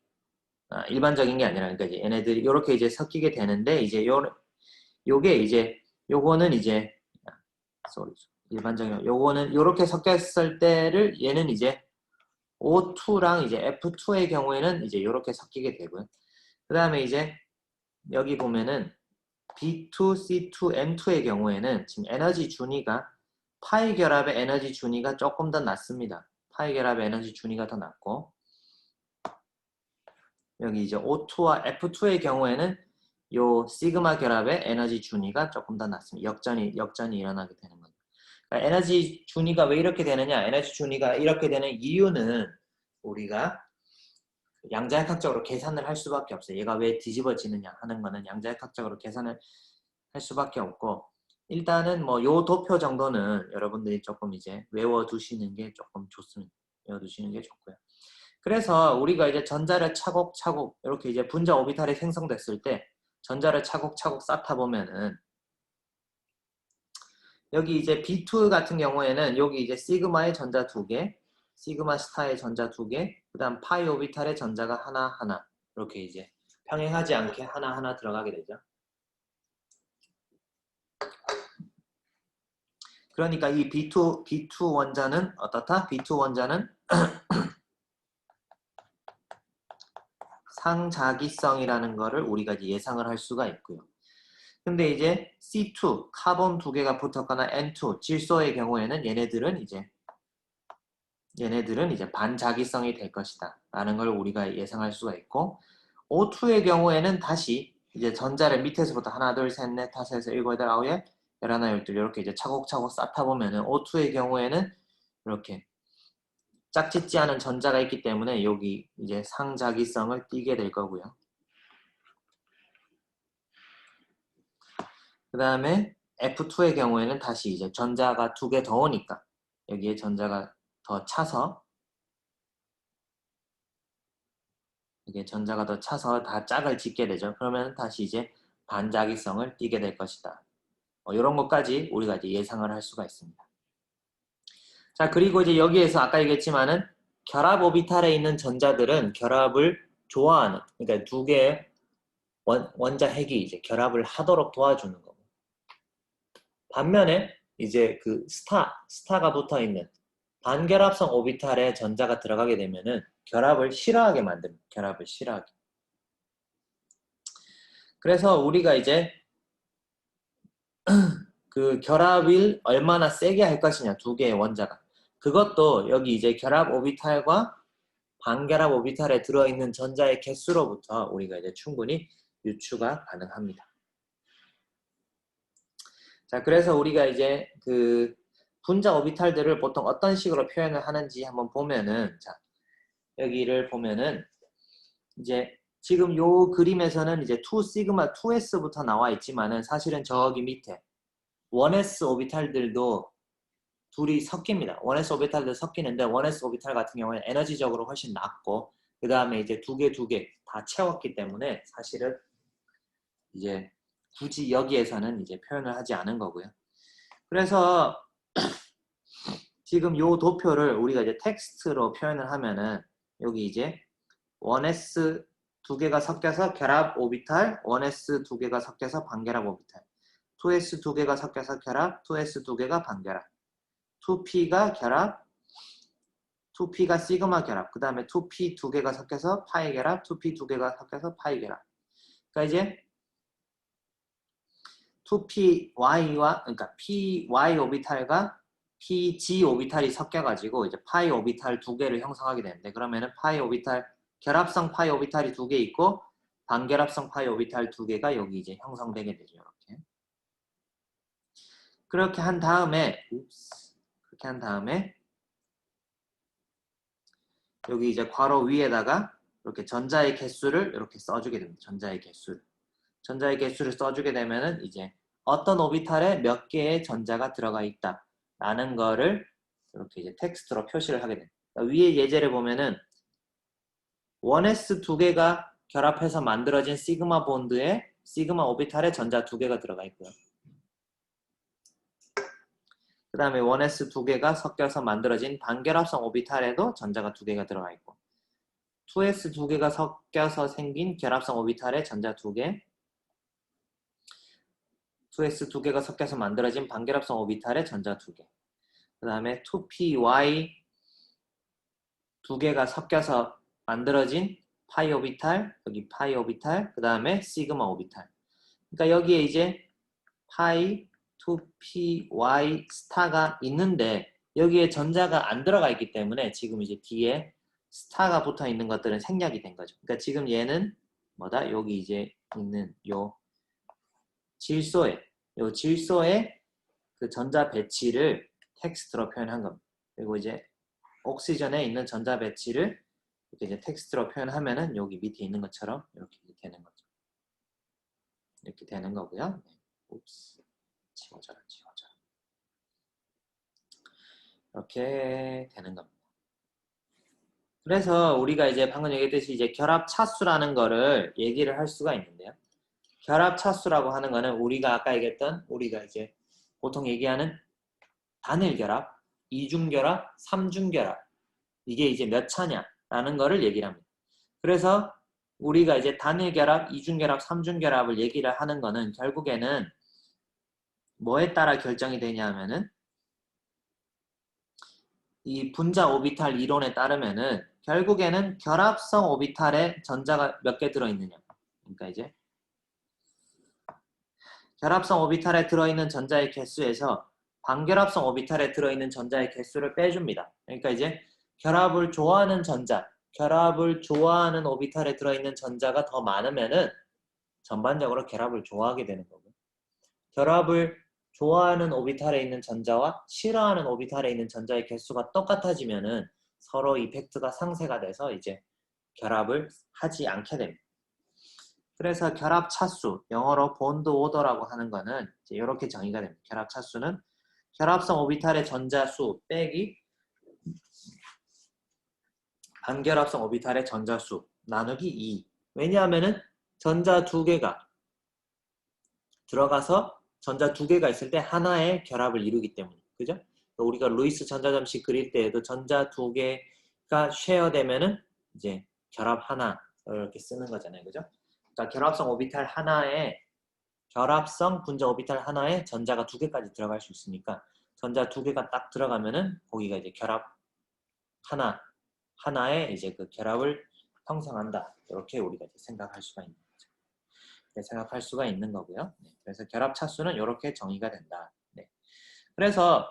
일반적인 게 아니라 그러니까 이제 얘네들이 이렇게 이제 섞이게 되는데 이제 요게 이제 요거는 이제 일반적인 요거는 요렇게 섞였을 때를 얘는 이제 O2랑 이제 F2의 경우에는 이제 요렇게 섞이게 되고요. 그 다음에 이제 여기 보면은 B2, C2, N2의 경우에는 지금 에너지 준위가 파이 결합의 에너지 준위가 조금 더 낮습니다. 파이 결합의 에너지 준위가 더 낮고 여기 이제 O2와 F2의 경우에는 요 시그마 결합의 에너지 준위가 조금 더 낮습니다. 역전이 일어나게 되는 겁니다. 그러니까 에너지 준위가 왜 이렇게 되느냐? 에너지 준위가 이렇게 되는 이유는 우리가 양자역학적으로 계산을 할 수밖에 없어요. 얘가 왜 뒤집어지느냐 하는 거는 양자역학적으로 계산을 할 수밖에 없고 일단은 뭐 요 도표 정도는 여러분들이 조금 이제 외워두시는 게 조금 좋습니다. 외워두시는 게 좋고요. 그래서 우리가 이제 전자를 차곡차곡 이렇게 이제 분자 오비탈이 생성됐을 때 전자를 차곡차곡 쌓다 보면은 여기 이제 B2 같은 경우에는 여기 이제 시그마의 전자 두 개, 시그마 스타의 전자 두 개, 그 다음 파이 오비탈의 전자가 하나하나 이렇게 이제 평행하지 않게 하나하나 들어가게 되죠. 그러니까 이 B2 원자는 어떻다? B2 원자는 상자기성이라는 거를 우리가 이제 예상을 할 수가 있고요. 근데 이제 C2, 카본 두 개가 붙었거나 N2, 질소의 경우에는 얘네들은 이제 반자기성이 될 것이다. 라는 걸 우리가 예상할 수가 있고 O2의 경우에는 다시 이제 전자를 밑에서부터 하나, 둘, 셋, 넷, 다섯, 여섯, 일곱, 여덟, 아홉, 열, 열하나, 열둘 이렇게 이제 차곡차곡 쌓다 보면은 O2의 경우에는 이렇게 짝짓지 않은 전자가 있기 때문에 여기 이제 상자기성을 띠게 될 거고요. 그 다음에 F2의 경우에는 다시 이제 전자가 두 개 더 오니까 여기에 전자가 더 차서 이게 전자가 더 차서 다 짝을 짓게 되죠. 그러면 다시 이제 반자기성을 띠게 될 것이다. 이런 것까지 우리가 이제 예상을 할 수가 있습니다. 자, 그리고 이제 여기에서 아까 얘기했지만은 결합 오비탈에 있는 전자들은 결합을 좋아하는, 그러니까 두 개의 원자 핵이 이제 결합을 하도록 도와주는 거고. 반면에 이제 그 스타가 붙어 있는 반결합성 오비탈에 전자가 들어가게 되면은 결합을 싫어하게 만듭니다. 결합을 싫어하게. 그래서 우리가 이제 그 결합을 얼마나 세게 할 것이냐, 두 개의 원자가. 그것도 여기 이제 결합 오비탈과 반결합 오비탈에 들어있는 전자의 개수로부터 우리가 이제 충분히 유추가 가능합니다. 자, 그래서 우리가 이제 그 분자 오비탈들을 보통 어떤 식으로 표현을 하는지 한번 보면은, 자, 여기를 보면은 이제 지금 요 그림에서는 이제 2시그마 2s부터 나와 있지만은 사실은 저기 밑에 1s 오비탈들도 둘이 섞입니다. 1s 오비탈들 섞이는데 1s 오비탈 같은 경우에는 에너지적으로 훨씬 낮고 그 다음에 이제 두 개 다 채웠기 때문에 사실은 이제 굳이 여기에서는 이제 표현을 하지 않은 거고요. 그래서 지금 요 도표를 우리가 이제 텍스트로 표현을 하면은 여기 이제 1s 두 개가 섞여서 결합 오비탈, 1s 두 개가 섞여서 반결합 오비탈, 2s 두 개가 섞여서 결합, 2s 두 개가 반결합, 2p가 결합, 2p가 시그마 결합, 그 다음에 2p 두 개가 섞여서 파이 결합, 2p 두 개가 섞여서 파이 결합. 그러니까 이제 2py와 그러니까 py 오비탈과 pg 오비탈이 섞여가지고 이제 파이 오비탈 두 개를 형성하게 되는데 그러면은 파이 오비탈 결합성 파이 오비탈이 두 개 있고 반결합성 파이 오비탈 두 개가 여기 이제 형성되게 되죠. 이렇게. 그렇게 한 다음에 여기 이제 괄호 위에다가 이렇게 전자의 개수를 이렇게 써주게 됩니다. 전자의 개수를 써주게 되면은 이제 어떤 오비탈에 몇 개의 전자가 들어가 있다라는 거를 이렇게 이제 텍스트로 표시를 하게 됩니다. 그러니까 위에 예제를 보면은 1s 두 개가 결합해서 만들어진 시그마 본드에 시그마 오비탈에 전자 두 개가 들어가 있고요. 그 다음에 1s 두 개가 섞여서 만들어진 반결합성 오비탈에도 전자가 두 개가 들어가 있고 2s 두 개가 섞여서 생긴 결합성 오비탈에 전자 두 개 2s 두 개가 섞여서 만들어진 반결합성 오비탈에 전자 두 개 그 다음에 2py 두 개가 섞여서 만들어진 파이 오비탈, 여기 파이 오비탈, 그 다음에 시그마 오비탈. 그러니까 여기에 이제 파이, 2py 스타가 있는데 여기에 전자가 안 들어가 있기 때문에 지금 이제 뒤에 스타가 붙어 있는 것들은 생략이 된 거죠. 그러니까 지금 얘는 뭐다? 여기 이제 있는 요 질소에 그 전자 배치를 텍스트로 표현한 겁니다. 그리고 이제 옥시전에 있는 전자 배치를 이렇게 이제 텍스트로 표현하면은 여기 밑에 있는 것처럼 이렇게 되는 거죠. 이렇게 되는 거고요. 네. 지워져라. 이렇게 되는 겁니다. 그래서 우리가 이제 방금 얘기했듯이 이제 결합 차수라는 거를 얘기를 할 수가 있는데요. 결합 차수라고 하는 거는 우리가 아까 얘기했던 우리가 이제 보통 얘기하는 단일 결합, 이중 결합, 삼중 결합 이게 이제 몇 차냐라는 거를 얘기를 합니다. 그래서 우리가 이제 단일 결합, 이중 결합, 삼중 결합을 얘기를 하는 거는 결국에는 뭐에 따라 결정이 되냐 하면은 이 분자 오비탈 이론에 따르면은 결국에는 결합성 오비탈에 전자가 몇 개 들어있느냐. 그러니까 이제 결합성 오비탈에 들어있는 전자의 개수에서 반결합성 오비탈에 들어있는 전자의 개수를 빼줍니다. 그러니까 이제 결합을 좋아하는 오비탈에 들어있는 전자가 더 많으면은 전반적으로 결합을 좋아하게 되는 거고요. 결합을 좋아하는 오비탈에 있는 전자와 싫어하는 오비탈에 있는 전자의 개수가 똑같아지면은 서로 이펙트가 상쇄가 돼서 이제 결합을 하지 않게 됩니다. 그래서 결합 차수, 영어로 본드 오더라고 하는 거는 이제 이렇게 정의가 됩니다. 결합 차수는 결합성 오비탈의 전자 수 빼기 반결합성 오비탈의 전자 수 나누기 2. 왜냐하면은 전자 두 개가 들어가서 전자 두 개가 있을 때 하나의 결합을 이루기 때문에. 그죠? 우리가 루이스 전자점식 그릴 때에도 전자 두 개가 쉐어되면은 이제 결합 하나 이렇게 쓰는 거잖아요. 그죠? 그러니까 결합성 오비탈 하나에 결합성 분자 오비탈 하나에 전자가 두 개까지 들어갈 수 있으니까 전자 두 개가 딱 들어가면은 거기가 이제 결합 하나에 이제 그 결합을 형성한다. 이렇게 우리가 이제 생각할 수가 있는 거죠. 네, 생각할 수가 있는 거고요. 네, 그래서 결합 차수는 이렇게 정의가 된다. 네. 그래서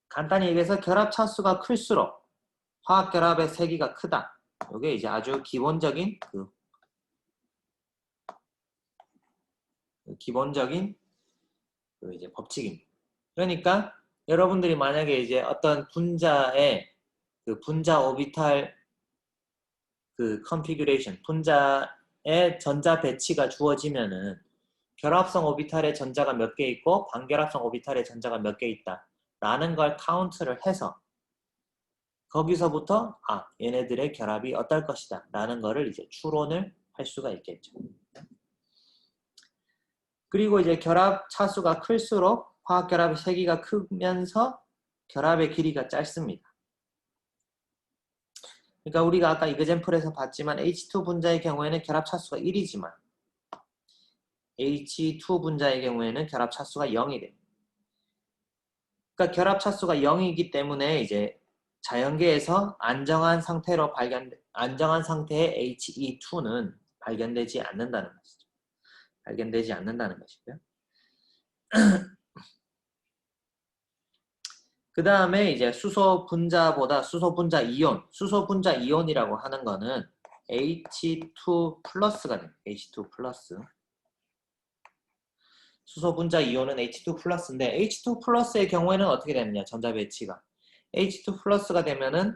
간단히 얘기해서 결합 차수가 클수록 화학 결합의 세기가 크다. 이게 이제 아주 기본적인 그 이제 법칙입니다. 그러니까 여러분들이 만약에 이제 어떤 분자의 그 분자 오비탈 그 컨피규레이션, 분자의 전자 배치가 주어지면은 결합성 오비탈의 전자가 몇 개 있고 반결합성 오비탈의 전자가 몇 개 있다 라는 걸 카운트를 해서 거기서부터 얘네들의 결합이 어떨 것이다 라는 거를 이제 추론을 할 수가 있겠죠. 그리고 이제 결합 차수가 클수록 화학 결합의 세기가 크면서 결합의 길이가 짧습니다. 그러니까 우리가 아까 이그젠플에서 봤지만 H2 분자의 경우에는 결합 차수가 1이지만 H2 분자의 경우에는 결합 차수가 0이 됩니다. 그러니까 결합 차수가 0이기 때문에 이제 자연계에서 안정한 상태의 He2는 발견되지 않는다는 것이죠. 발견되지 않는다는 것이고요. 그 다음에 이제 수소 분자보다 수소 분자 이온이라고 하는 거는 H2 플러스가 됩니다. H2 플러스. 수소 분자 이온은 H2 플러스인데 H2 플러스의 경우에는 어떻게 되느냐? 전자 배치가 H2 플러스가 되면은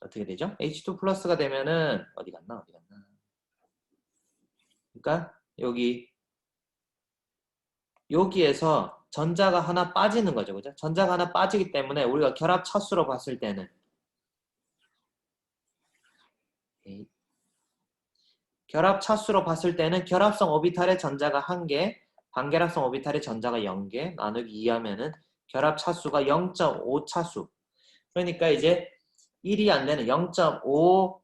어떻게 되죠? H2 플러스가 되면은 어디 갔나? 그러니까 여기에서 전자가 하나 빠지는 거죠. 그죠? 전자가 하나 빠지기 때문에 우리가 결합 차수로 봤을 때는 결합성 오비탈의 전자가 1개, 반결합성 오비탈의 전자가 0개 나누기 2 하면은 결합 차수가 0.5 차수. 그러니까 이제 1이 안 되는 0.5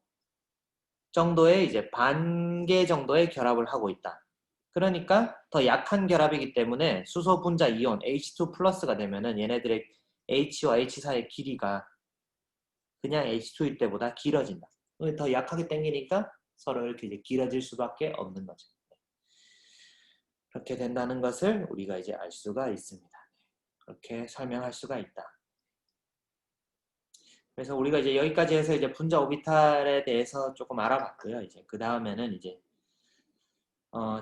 정도의 이제 반개 정도의 결합을 하고 있다. 그러니까 더 약한 결합이기 때문에 수소 분자 이온 H2 플러스가 되면은 얘네들의 H와 H 사이의 길이가 그냥 H2일 때보다 길어진다. 더 약하게 당기니까 서로 이렇게 이제 길어질 수밖에 없는 거죠. 그렇게 된다는 것을 우리가 이제 알 수가 있습니다. 그렇게 설명할 수가 있다. 그래서 우리가 이제 여기까지 해서 이제 분자 오비탈에 대해서 조금 알아봤고요. 이제 그 다음에는 이제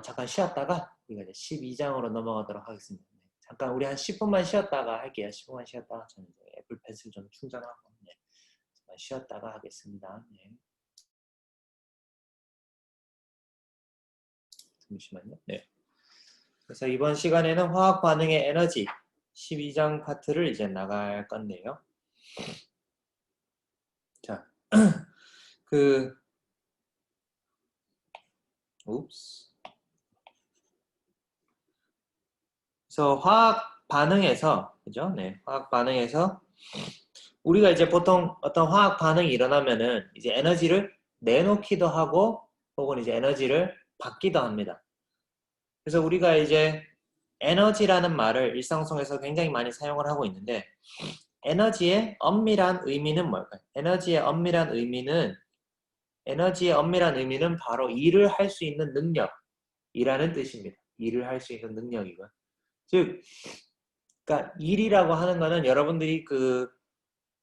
잠깐 쉬었다가 우리가 이제 12장으로 넘어가도록 하겠습니다. 잠깐 우리 한 10분만 쉬었다가 할게요. 10분만 쉬었다가 저는 이제 애플패스를 좀 충전하고 잠깐 쉬었다가 하겠습니다. 네. 잠시만요. 네. 그래서 이번 시간에는 화학 반응의 에너지 12장 파트를 이제 나갈 건데요. 자, 그래서 화학 반응에서, 그죠? 네, 화학 반응에서 우리가 이제 보통 어떤 화학 반응이 일어나면은 이제 에너지를 내놓기도 하고 혹은 이제 에너지를 받기도 합니다. 그래서 우리가 이제 에너지라는 말을 일상생활에서 굉장히 많이 사용을 하고 있는데 에너지의 엄밀한 의미는 뭘까요? 에너지의 엄밀한 의미는 바로 일을 할 수 있는 능력이라는 뜻입니다. 일을 할 수 있는 능력이고요. 즉, 그러니까 일이라고 하는 거는 여러분들이 그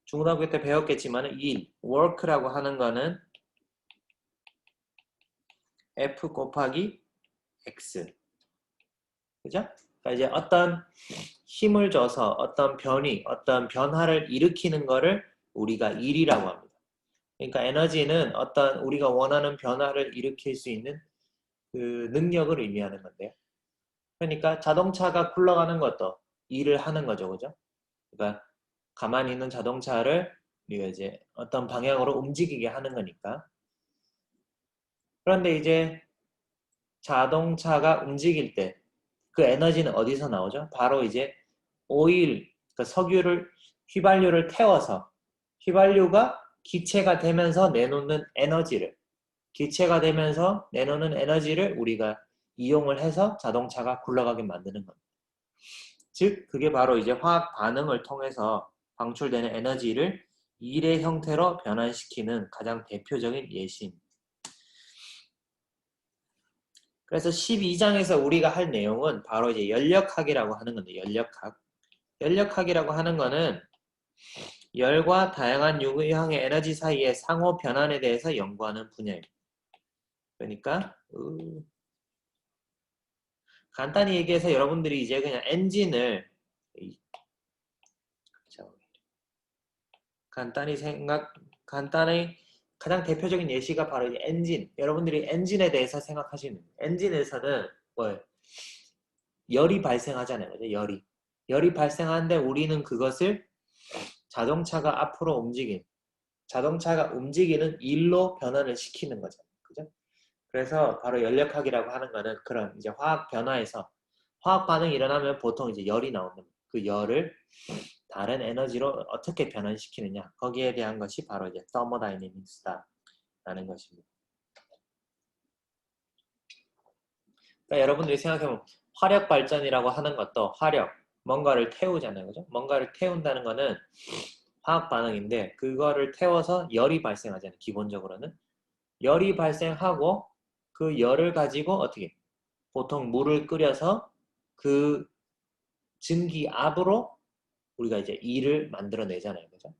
중고등학교 때 배웠겠지만 work라고 하는 거는 F 곱하기 X. 그죠? 그러니까 이제 어떤 힘을 줘서 어떤 변화를 일으키는 거를 우리가 일이라고 합니다. 그러니까 에너지는 어떤 우리가 원하는 변화를 일으킬 수 있는 그 능력을 의미하는 건데요. 그러니까 자동차가 굴러가는 것도 일을 하는 거죠. 그죠? 그러니까 가만히 있는 자동차를 우리가 이제 어떤 방향으로 움직이게 하는 거니까 그런데 이제 자동차가 움직일 때 그 에너지는 어디서 나오죠? 바로 이제 오일, 그러니까 석유를, 휘발유를 태워서 휘발유가 기체가 되면서 내놓는 에너지를, 기체가 되면서 내놓는 에너지를 우리가 이용을 해서 자동차가 굴러가게 만드는 겁니다. 즉, 그게 바로 이제 화학 반응을 통해서 방출되는 에너지를 일의 형태로 변환시키는 가장 대표적인 예시입니다. 그래서 12장에서 우리가 할 내용은 바로 이제 연력학이라고 하는 건데, 연력학. 연력학이라고 하는 거는 열과 다양한 유형의 에너지 사이의 상호 변환에 대해서 연구하는 분야입니다. 그러니까 간단히 얘기해서 여러분들이 이제 그냥 엔진을 간단히 가장 대표적인 예시가 바로 이제 엔진. 여러분들이 엔진에 대해서 생각하시는 엔진에서는 뭐예요? 열이 발생하잖아요. 그죠? 열이 발생하는데 우리는 그것을 자동차가 앞으로 자동차가 움직이는 일로 변환을 시키는 거잖아요. 그죠? 그래서 바로 연력학이라고 하는 거는 그런 이제 화학 변화에서 화학 반응이 일어나면 보통 이제 열이 나오는 그 열을 다른 에너지로 어떻게 변환시키느냐 거기에 대한 것이 바로 이제 thermodynamics다라는 것입니다. 그러니까 여러분들이 생각해보면 화력 발전이라고 하는 것도 화력, 뭔가를 태우잖아요. 그죠? 뭔가를 태운다는 거는 화학 반응인데 그거를 태워서 열이 발생하잖아요. 기본적으로는. 열이 발생하고 그 열을 가지고 어떻게 보통 물을 끓여서 그 증기압으로 우리가 이제 일을 만들어내잖아요. 그죠?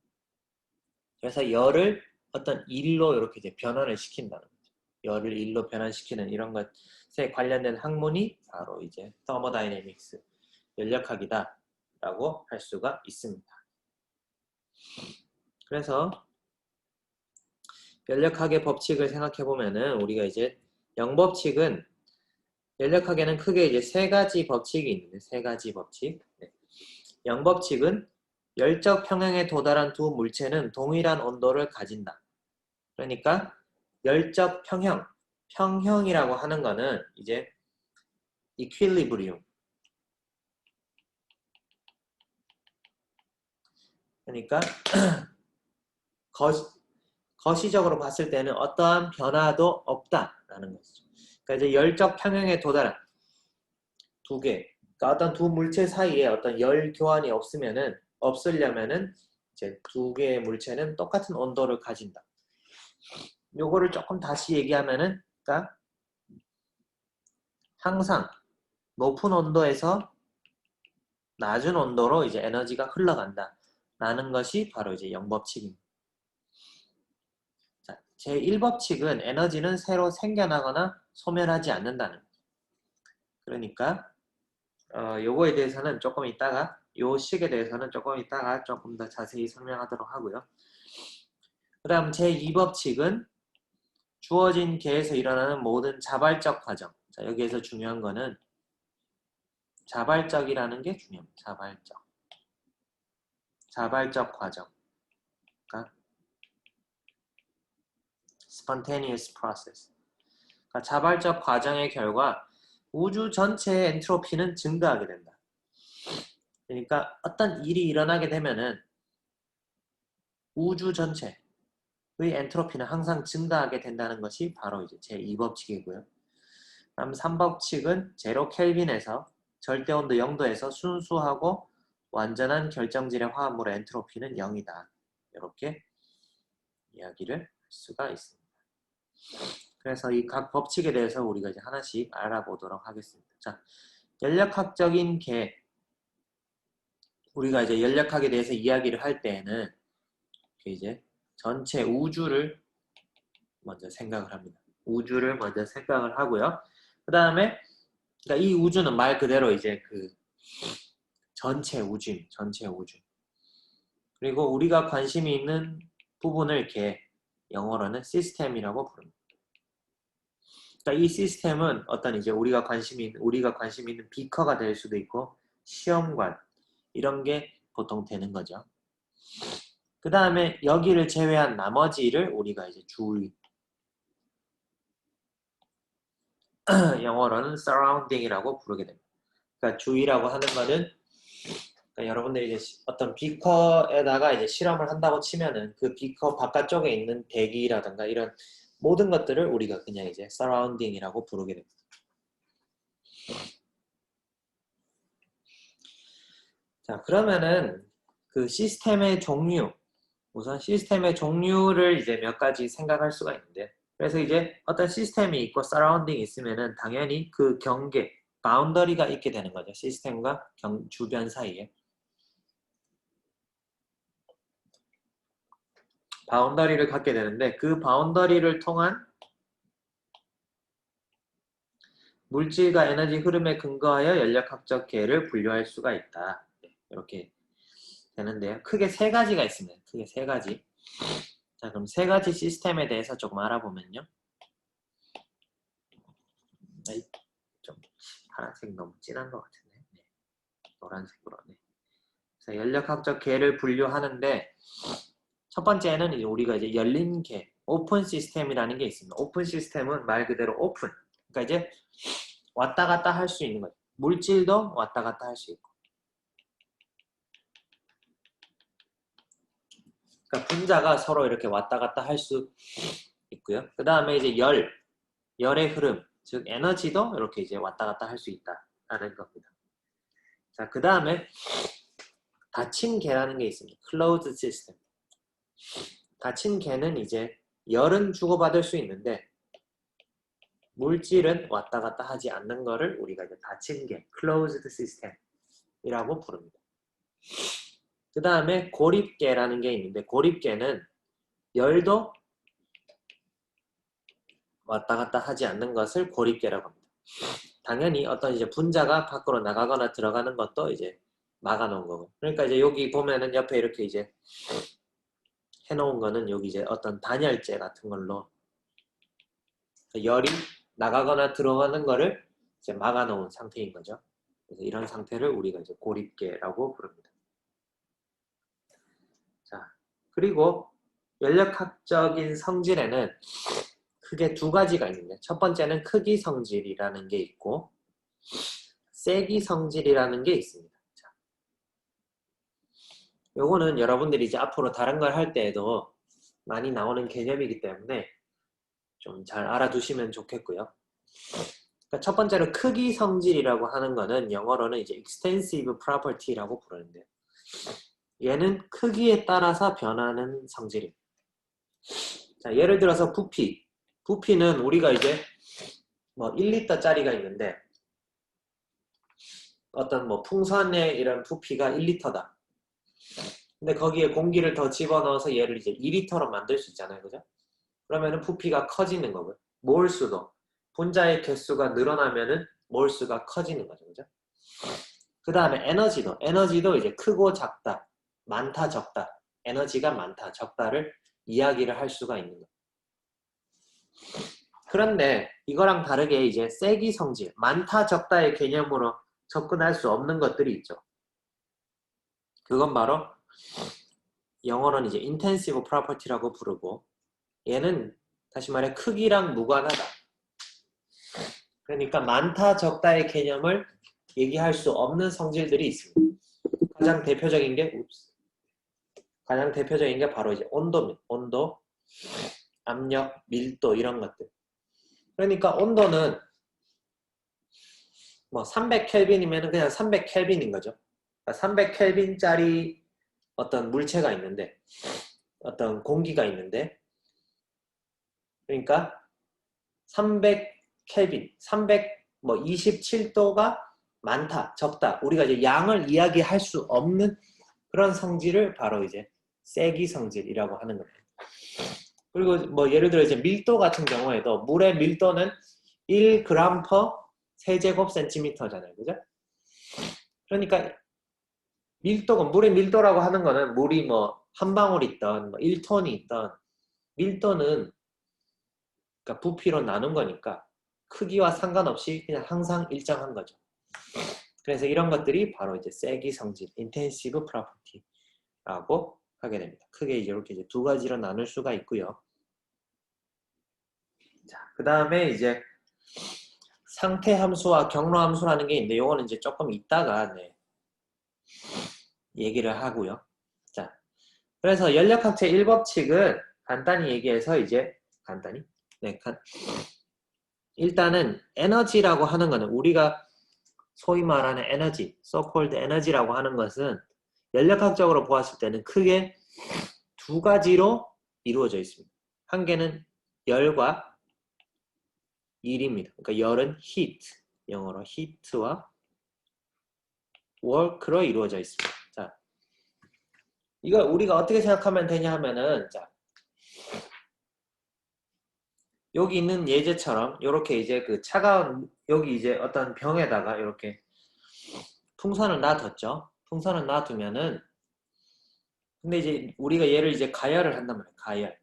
그래서 열을 어떤 일로 이렇게 이제 변환을 시킨다는 거죠. 열을 일로 변환시키는 이런 것에 관련된 학문이 바로 이제 thermodynamics, 연력학이다라고 할 수가 있습니다. 그래서 연력학의 법칙을 생각해 보면은 우리가 이제 영법칙은 연력학에는 크게 이제 세 가지 법칙이 있는데 세 가지 법칙. 네. 영법칙은 열적 평형에 도달한 두 물체는 동일한 온도를 가진다. 그러니까 열적 평형이라고 하는 거는 이제 equilibrium. 그러니까 거시적으로 봤을 때는 어떠한 변화도 없다라는 것이죠. 그러니까 이제 열적 평형에 도달한 두 개, 그러니까 어떤 두 물체 사이에 어떤 열 교환이 없으려면은 이제 두 개의 물체는 똑같은 온도를 가진다. 요거를 조금 다시 얘기하면은, 그러니까 항상 높은 온도에서 낮은 온도로 이제 에너지가 흘러간다라는 것이 바로 이제 영법칙입니다. 자, 제1법칙은 에너지는 새로 생겨나거나 소멸하지 않는다는 거죠. 그러니까 요거에 대해서는 조금 이따가 요 식에 대해서는 조금 이따가 조금 더 자세히 설명하도록 하고요. 그 다음 제2법칙은 주어진 계에서 일어나는 모든 자발적 과정. 자, 여기에서 중요한 거는 자발적이라는 게 중요합니다. 자발적 과정. 그러니까 spontaneous process. 그러니까 자발적 과정의 결과 우주 전체의 엔트로피는 증가하게 된다. 그러니까 어떤 일이 일어나게 되면은 우주 전체의 엔트로피는 항상 증가하게 된다는 것이 바로 이제 제2법칙이고요. 다음 3법칙은 제로 켈빈에서 절대온도 0도에서 순수하고 완전한 결정질의 화합물의 엔트로피는 0이다. 이렇게 이야기를 할 수가 있습니다. 그래서 이 각 법칙에 대해서 우리가 이제 하나씩 알아보도록 하겠습니다. 자, 연력학적인 계. 우리가 이제 연력학에 대해서 이야기를 할 때에는 이제 전체 우주를 먼저 생각을 합니다. 우주를 먼저 생각을 하고요. 그 다음에 그러니까 이 우주는 말 그대로 이제 그 전체 우주입니다. 전체 우주. 그리고 우리가 관심이 있는 부분을 이렇게 영어로는 시스템이라고 부릅니다. 그러니까 이 시스템은 어떤 이제 우리가 관심이 있는 비커가 될 수도 있고 시험관 이런 게 보통 되는 거죠. 그 다음에 여기를 제외한 나머지를 우리가 이제 영어로는 surrounding이라고 부르게 됩니다. 그러니까 주위라고 하는 거는 그러니까 여러분들이 이제 어떤 비커에다가 이제 실험을 한다고 치면은 그 비커 바깥쪽에 있는 대기라든가 이런 모든 것들을 우리가 그냥 이제 surrounding이라고 부르게 됩니다. 자, 그러면은 그 시스템의 종류, 우선 시스템의 종류를 이제 몇 가지 생각할 수가 있는데, 그래서 이제 어떤 시스템이 있고 서라운딩이 있으면은 당연히 그 경계, 바운더리가 있게 되는 거죠. 시스템과 주변 사이에. 바운더리를 갖게 되는데 그 바운더리를 통한 물질과 에너지 흐름에 근거하여 연력학적 계를 분류할 수가 있다. 이렇게 되는데요. 크게 세 가지가 있습니다. 크게 세 가지. 자, 그럼 세 가지 시스템에 대해서 조금 알아보면요. 좀 파란색 너무 진한 것 같은데. 네. 노란색으로. 네. 그래서 연력학적 계를 분류하는데 첫 번째는 이제 우리가 이제 열린 계, 오픈 시스템이라는 게 있습니다. 오픈 시스템은 말 그대로 오픈. 그러니까 이제 왔다 갔다 할 수 있는 거죠. 물질도 왔다 갔다 할 수 있고. 그러니까 분자가 서로 이렇게 왔다 갔다 할 수 있고요. 그 다음에 이제 열의 흐름, 즉 에너지도 이렇게 이제 왔다 갔다 할 수 있다라는 겁니다. 자, 그 다음에 닫힌 계라는 게 있습니다. closed system. 닫힌 계는 이제 열은 주고받을 수 있는데 물질은 왔다 갔다 하지 않는 거를 우리가 이제 닫힌 계, closed system이라고 부릅니다. 그 다음에 고립계라는 게 있는데 고립계는 열도 왔다 갔다 하지 않는 것을 고립계라고 합니다. 당연히 어떤 이제 분자가 밖으로 나가거나 들어가는 것도 이제 막아놓은 거고. 그러니까 이제 여기 보면은 옆에 이렇게 이제 해놓은 거는 여기 이제 어떤 단열재 같은 걸로 열이 나가거나 들어가는 거를 이제 막아놓은 상태인 거죠. 그래서 이런 상태를 우리가 이제 고립계라고 부릅니다. 자, 그리고 연력학적인 성질에는 크게 두 가지가 있는데 첫 번째는 크기 성질이라는 게 있고 세기 성질이라는 게 있습니다. 자, 요거는 여러분들이 이제 앞으로 다른 걸 할 때에도 많이 나오는 개념이기 때문에 좀 잘 알아두시면 좋겠고요. 그러니까 첫 번째로 크기 성질이라고 하는 거는 영어로는 이제 extensive property라고 부르는데요. 얘는 크기에 따라서 변하는 성질입니다. 자, 예를 들어서 부피. 부피는 우리가 이제 뭐 1리터짜리가 있는데 어떤 뭐 풍선의 이런 부피가 1리터다. 근데 거기에 공기를 더 집어넣어서 얘를 이제 2리터로 만들 수 있잖아요. 그죠? 그러면은 부피가 커지는 거고요. 몰수도. 분자의 개수가 늘어나면은 몰수가 커지는 거죠. 그죠? 그 다음에 에너지도 이제 크고 작다, 많다, 적다. 에너지가 많다, 적다를 이야기를 할 수가 있는 거예요. 그런데 이거랑 다르게 이제 세기 성질, 많다, 적다의 개념으로 접근할 수 없는 것들이 있죠. 그건 바로 영어로는 이제 intensive property라고 부르고 얘는 다시 말해 크기랑 무관하다. 그러니까 많다, 적다의 개념을 얘기할 수 없는 성질들이 있습니다. 가장 대표적인 게 바로 이제 온도입니다. 온도, 압력, 밀도 이런 것들. 그러니까 온도는 뭐 300켈빈이면 그냥 300켈빈인 거죠. 그러니까 300켈빈짜리 어떤 물체가 있는데 어떤 공기가 있는데 그러니까 300켈빈, 327도가 많다, 적다. 우리가 이제 양을 이야기할 수 없는 그런 성질을 바로 이제 세기 성질이라고 하는 겁니다. 그리고 뭐 예를 들어 이제 밀도 같은 경우에도 물의 밀도는 1g per 세제곱센티미터잖아요. 그죠? 그러니까 물의 밀도라고 하는 거는 물이 뭐 한 방울 있던 뭐 1톤이 있던 밀도는 그러니까 부피로 나눈 거니까 크기와 상관없이 그냥 항상 일정한 거죠. 그래서 이런 것들이 바로 이제 세기 성질, intensive property라고 하게 됩니다. 크게 이렇게 이제 두 가지로 나눌 수가 있고요. 자, 그 다음에 이제 상태 함수와 경로 함수라는 게 있는데 이거는 이제 조금 이따가 네, 얘기를 하고요. 자, 그래서 연력학체 1법칙은 간단히 얘기해서 이제 간단히 네, 일단은 에너지라고 하는 거는 우리가 소위 말하는 에너지, so-called 에너지라고 하는 것은 연력학적으로 보았을 때는 크게 두 가지로 이루어져 있습니다. 한 개는 열과 일입니다. 그러니까 열은 heat, 영어로 heat와 work로 이루어져 있습니다. 자, 이거 우리가 어떻게 생각하면 되냐 하면은, 자, 여기 있는 예제처럼 이렇게 이제 그 차가운 여기 이제 어떤 병에다가 이렇게 풍선을 놔뒀죠. 풍선을 놔두면은 근데 이제 우리가 얘를 이제 가열을 한단 말이에요. 가열.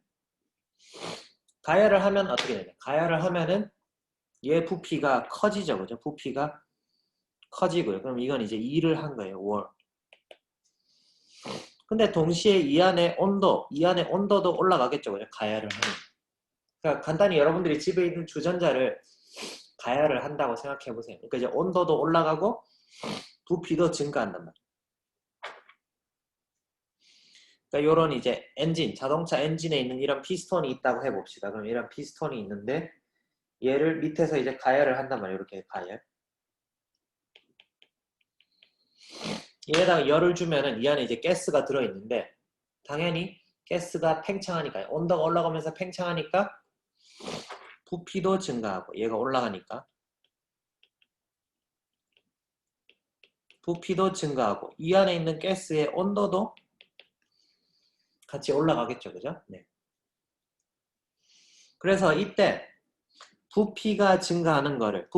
가열을 하면 어떻게 되냐? 가열을 하면은 얘 부피가 커지죠, 그죠? 부피가 커지고요. 그럼 이건 이제 2를 한 거예요. 월. 근데 동시에 이 안에 온도도 올라가겠죠, 그죠? 가열을 하면. 그러니까 간단히 여러분들이 집에 있는 주전자를 가열을 한다고 생각해 보세요. 그러니까 이제 온도도 올라가고 부피도 증가한단 말이에요. 그러니까 이런 이제 엔진, 자동차 엔진에 있는 이런 피스톤이 있다고 해봅시다. 그럼 이런 피스톤이 있는데 얘를 밑에서 이제 가열을 한단 말이에요. 이렇게 가열. 얘에다가 열을 주면은 이 안에 이제 가스가 들어있는데 당연히 가스가 팽창하니까 온도가 올라가면서 팽창하니까 부피도 증가하고 얘가 올라가니까 부피도 증가하고 이 안에 있는 가스의 온도도 같이 올라가겠죠. 그죠? 네. 그래서 이때 부피가 증가하는 걸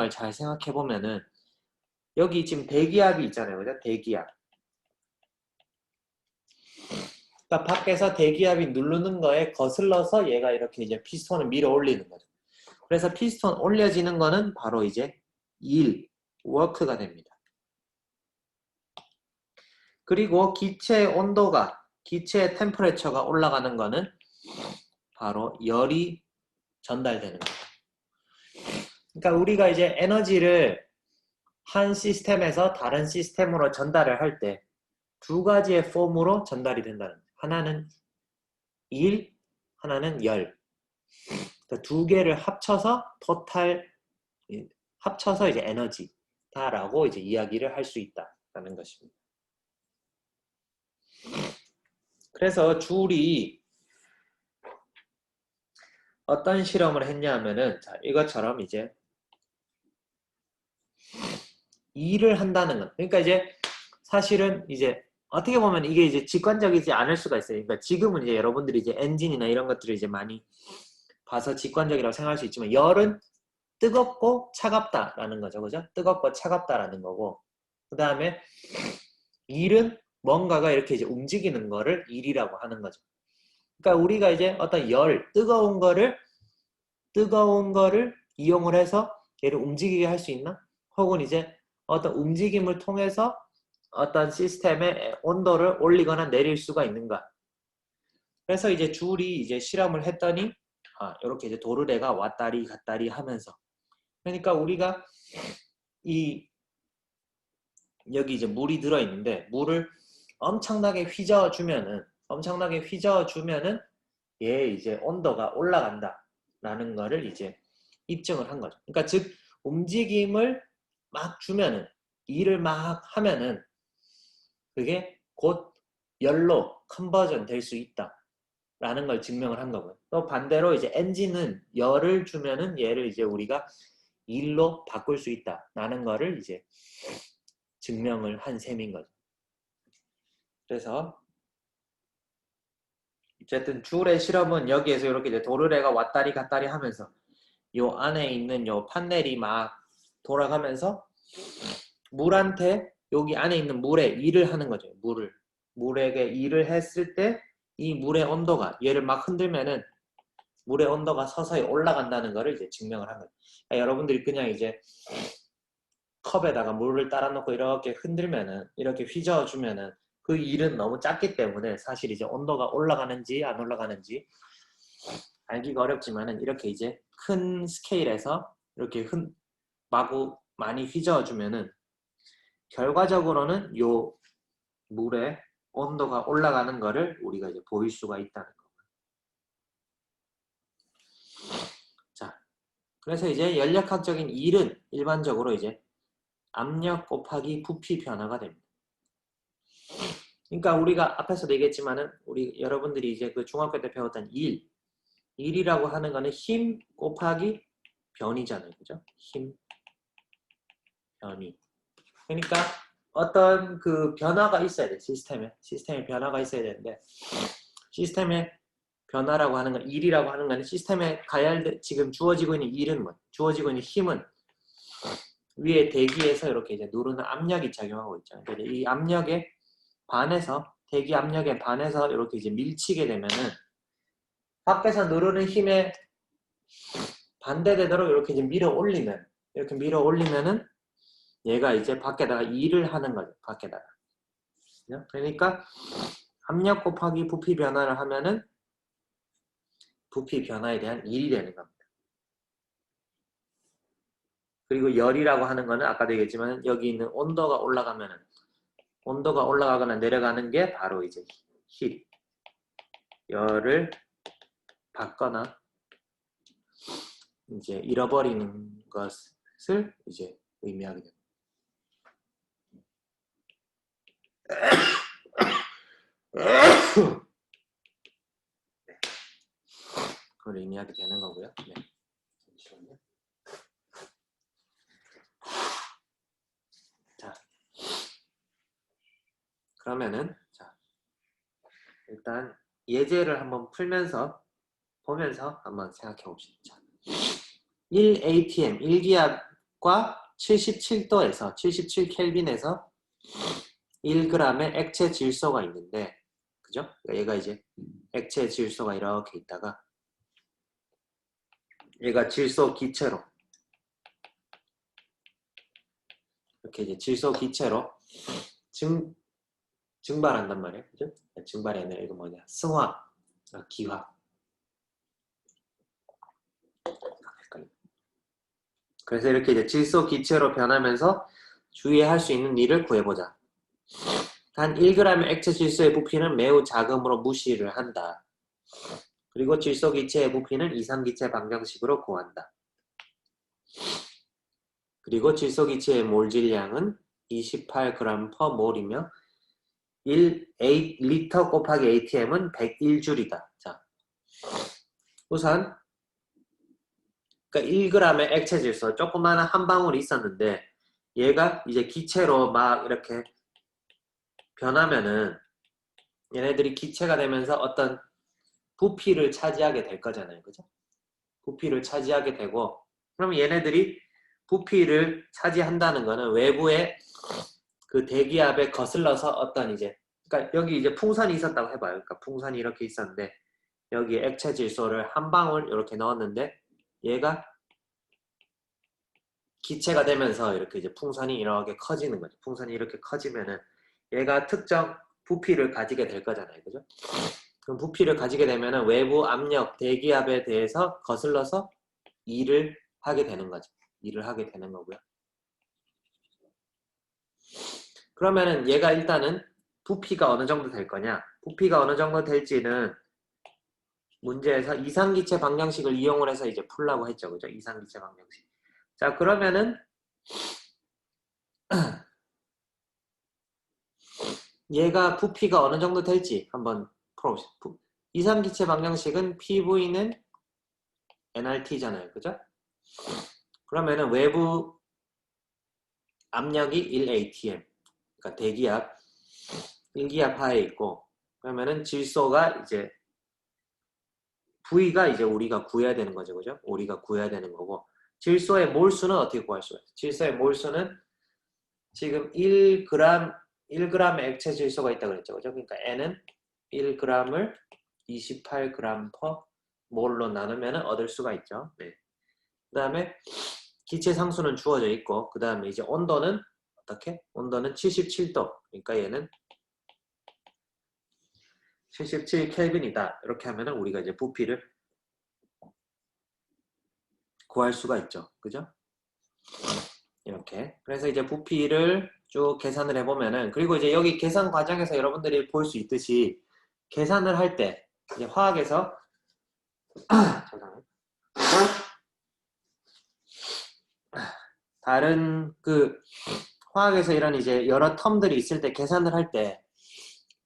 잘 생각해 보면은 여기 지금 대기압이 있잖아요. 그죠? 대기압. 그러니까 밖에서 대기압이 누르는 거에 거슬러서 얘가 이렇게 이제 피스톤을 밀어 올리는 거죠. 그래서 피스톤 올려지는 거는 바로 이제 워크가 됩니다. 그리고 기체의 템퍼레처가 올라가는 거는 바로 열이 전달되는 거예요. 그러니까 우리가 이제 에너지를 한 시스템에서 다른 시스템으로 전달을 할 때 두 가지의 폼으로 전달이 된다는 거예요. 하나는 하나는 열. 그러니까 두 개를 합쳐서 합쳐서 이제 에너지다라고 이제 이야기를 할 수 있다라는 것입니다. 그래서 줄이 어떤 실험을 했냐 하면은 자, 이것처럼 이제 일을 한다는 것. 그러니까 이제 사실은 이제 어떻게 보면 이게 이제 직관적이지 않을 수가 있어요. 그러니까 지금은 이제 여러분들이 이제 엔진이나 이런 것들을 이제 많이 봐서 직관적이라고 생각할 수 있지만 열은 뜨겁고 차갑다라는 거죠. 그죠? 뜨겁고 차갑다라는 거고 그 다음에 일은 뭔가가 이렇게 이제 움직이는 거를 일이라고 하는 거죠. 그러니까 우리가 이제 어떤 뜨거운 거를 이용을 해서 얘를 움직이게 할 수 있나? 혹은 이제 어떤 움직임을 통해서 어떤 시스템의 온도를 올리거나 내릴 수가 있는가? 그래서 이제 줄이 이제 실험을 했더니 이렇게 이제 도르래가 왔다리 갔다리 하면서 그러니까 우리가 여기 이제 물이 들어 있는데 물을 엄청나게 휘저어 주면은 얘 이제 온도가 올라간다라는 거를 이제 입증을 한 거죠. 그러니까 즉 움직임을 막 주면은 일을 막 하면은 그게 곧 열로 컨버전 될 수 있다라는 걸 증명을 한 거고요. 또 반대로 이제 엔진은 열을 주면은 얘를 이제 우리가 일로 바꿀 수 있다라는 거를 이제 증명을 한 셈인 거죠. 그래서 어쨌든 줄의 실험은 여기에서 이렇게 이제 도르래가 왔다리 갔다리 하면서 요 안에 있는 요 판넬이 막 돌아가면서 물한테 여기 안에 있는 물에 일을 하는 거죠. 물에게 일을 했을 때 이 물의 온도가 얘를 막 흔들면은 물의 온도가 서서히 올라간다는 것을 이제 증명을 한 거예요. 그러니까 여러분들이 그냥 이제 컵에다가 물을 따라 놓고 이렇게 흔들면은 이렇게 휘저어 주면은 그 일은 너무 작기 때문에 사실 이제 온도가 올라가는지 안 올라가는지 알기가 어렵지만은 이렇게 이제 큰 스케일에서 이렇게 마구 많이 휘저어주면은 결과적으로는 요 물의 온도가 올라가는 거를 우리가 이제 보일 수가 있다는 거. 자, 그래서 이제 연력학적인 일은 일반적으로 이제 압력 곱하기 부피 변화가 됩니다. 그러니까 우리가 앞에서도 얘기했지만은 우리 여러분들이 이제 그 중학교 때 배웠던 일이라고 하는 거는 힘 곱하기 변이잖아요, 그죠? 힘 변이. 그러니까 어떤 그 변화가 있어야 돼, 시스템에 변화가 있어야 되는데 시스템의 변화라고 하는 건 일이라고 하는 거는 시스템에 지금 주어지고 있는 일은 주어지고 있는 힘은 위에 대기에서 이렇게 이제 누르는 압력이 작용하고 있죠. 그러니까 이 압력에 반해서 대기 압력에 반해서 이렇게 이제 밀치게 되면은 밖에서 누르는 힘에 반대되도록 이렇게 이제 이렇게 밀어 올리면은 얘가 이제 밖에다가 일을 하는 거죠. 밖에다가. 그러니까 압력 곱하기 부피 변화를 하면은 부피 변화에 대한 일이 되는 겁니다. 그리고 열이라고 하는 거는 아까도 얘기했지만 여기 있는 온도가 올라가거나 내려가는 게 바로 이제 힐. 열을 받거나 이제 잃어버리는 것을 이제 의미하게 됩니다. 네. 그걸 의미하게 되는 거고요. 네. 잠시만요. 자, 그러면은 자, 일단 예제를 한번 보면서 한번 생각해 봅시다. 자, 1atm 1기압과 77도에서 77켈빈에서 1g의 액체 질소가 있는데, 그죠? 얘가 이제 액체 질소가 이렇게 있다가 얘가 질소 기체로 이렇게 이제 질소 기체로 증발한단 말이에요. 그죠? 증발이 아니라 이거 뭐냐? 승화, 기화. 그래서 이렇게 이제 질소 기체로 변하면서 주의할 수 있는 일을 구해보자. 단 1g의 액체 질소의 부피는 매우 작음으로 무시를 한다. 그리고 질소 기체의 부피는 이상기체 방정식으로 구한다. 그리고 질소 기체의 몰질량은 28g/몰이며 1리터 곱하기 ATM은 101줄이다. 자, 우선 그러니까 1g의 액체 질소, 조그마한 한 방울이 있었는데 얘가 이제 기체로 막 이렇게 변하면은 얘네들이 기체가 되면서 어떤 부피를 차지하게 될 거잖아요. 그죠? 부피를 차지하게 되고, 그럼 얘네들이 부피를 차지한다는 거는 외부의 그 대기압에 거슬러서 어떤 이제, 그러니까 여기 이제 풍선이 있었다고 해봐요. 그러니까 풍선이 이렇게 있었는데 여기 액체 질소를 한 방울 이렇게 넣었는데 얘가 기체가 되면서 이렇게 이제 풍선이 이렇게 커지는 거죠. 풍선이 이렇게 커지면은 얘가 특정 부피를 가지게 될 거잖아요. 그죠? 그럼 부피를 가지게 되면은 외부 압력, 대기압에 대해서 거슬러서 일을 하게 되는 거죠. 일을 하게 되는 거고요. 그러면은 얘가 일단은 부피가 어느 정도 될 거냐? 부피가 어느 정도 될지는 문제에서 이상기체 방정식을 이용을 해서 이제 풀라고 했죠. 그죠? 이상기체 방정식. 자, 그러면은 얘가 부피가 어느 정도 될지 한번 풀어봅시다. 이상기체 방정식은 PV는 nRT잖아요. 그죠? 그러면은 외부 압력이 1atm, 그러니까 대기압 1기압 하에 있고, 그러면은 질소가 이제 V가 이제 우리가 구해야 되는 거죠. 그죠? 우리가 구해야 되는 거고, 질소의 몰수는 어떻게 구할 수가 있어요? 질소의 몰수는 지금 1g의 액체 질소가 있다고 그랬죠. 그죠? 그러니까 N은 1g을 28g/몰로 나누면 얻을 수가 있죠. 네. 그 다음에 기체 상수는 주어져 있고, 그 다음에 이제 온도는 어떻게? 온도는 77도. 그러니까 얘는 77켈빈이다. 이렇게 하면은 우리가 이제 부피를 구할 수가 있죠. 그죠? 이렇게. 그래서 이제 부피를 쭉 계산을 해보면은, 그리고 이제 여기 계산 과정에서 여러분들이 볼 수 있듯이 계산을 할 때, 이제 화학에서, 잠깐만요. 다른 화학에서 이런 이제 여러 텀들이 있을 때 계산을 할 때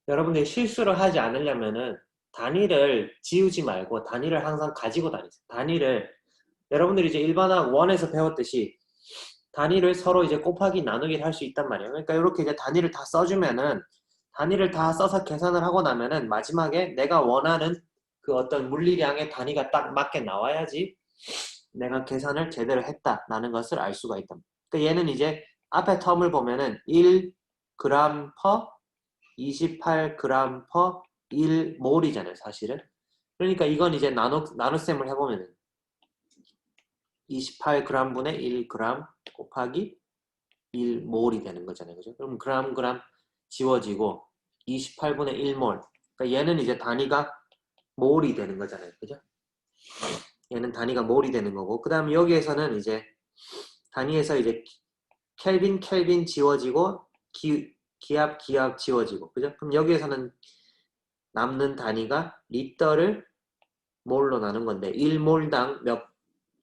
여러분들이 실수를 하지 않으려면은 단위를 지우지 말고 단위를 항상 가지고 다니세요. 단위를 여러분들이 이제 일반화학 1에서 배웠듯이 단위를 서로 이제 곱하기 나누기를 할 수 있단 말이에요. 그러니까 이렇게 이제 단위를 다 써주면은 단위를 다 써서 계산을 하고 나면은 마지막에 내가 원하는 그 어떤 물리량의 단위가 딱 맞게 나와야지 내가 계산을 제대로 했다라는 것을 알 수가 있다. 그러니까 얘는 이제 앞에 텀을 보면은 1g per 28g per 1몰이잖아요, 사실은. 그러니까 이건 이제 나눗셈을 해보면은 28g 분의 1g 곱하기 1몰이 되는 거잖아요, 그죠? 그럼 그램 지워지고 28분의 1몰. 그러니까 얘는 이제 단위가 몰이 되는 거잖아요, 그죠? 얘는 단위가 몰이 되는 거고, 그 다음 여기에서는 이제 단위에서 이제 켈빈 지워지고 기압 지워지고, 그죠? 그럼 여기에서는 남는 단위가 리터를 몰로 나눈 건데 1몰당 몇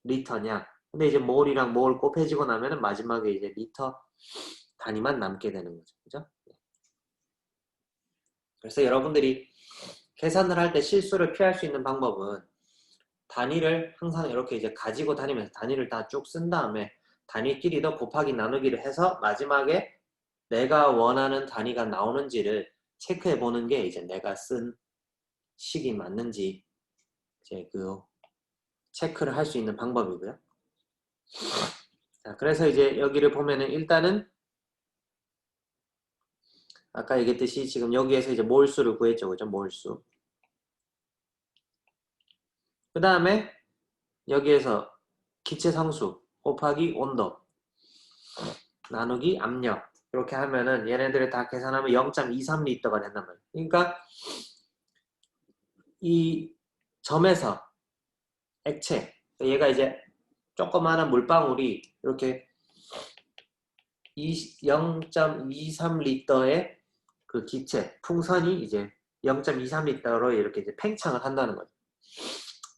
리터냐? 근데 이제 몰이랑 몰 곱해지고 나면은 마지막에 이제 리터 단위만 남게 되는 거죠, 그죠? 그래서 여러분들이 계산을 할 때 실수를 피할 수 있는 방법은 단위를 항상 이렇게 이제 가지고 다니면서 단위를 다 쭉 쓴 다음에 단위끼리도 곱하기 나누기를 해서 마지막에 내가 원하는 단위가 나오는지를 체크해 보는 게 이제 내가 쓴 식이 맞는지 이제 체크를 할 수 있는 방법이고요. 자, 그래서 이제 여기를 보면은 일단은 아까 얘기했듯이 지금 여기에서 이제 몰수를 구했죠, 그죠? 몰수. 그 다음에 여기에서 기체 상수 곱하기 온도 나누기 압력 이렇게 하면은 얘네들을 다 계산하면 0.23리터가 된단 말이에요. 그러니까 이 점에서 액체 얘가 이제 조그마한 물방울이 이렇게 0.23리터의 그 기체 풍선이 이제 0.23리터로 이렇게 이제 팽창을 한다는 거죠.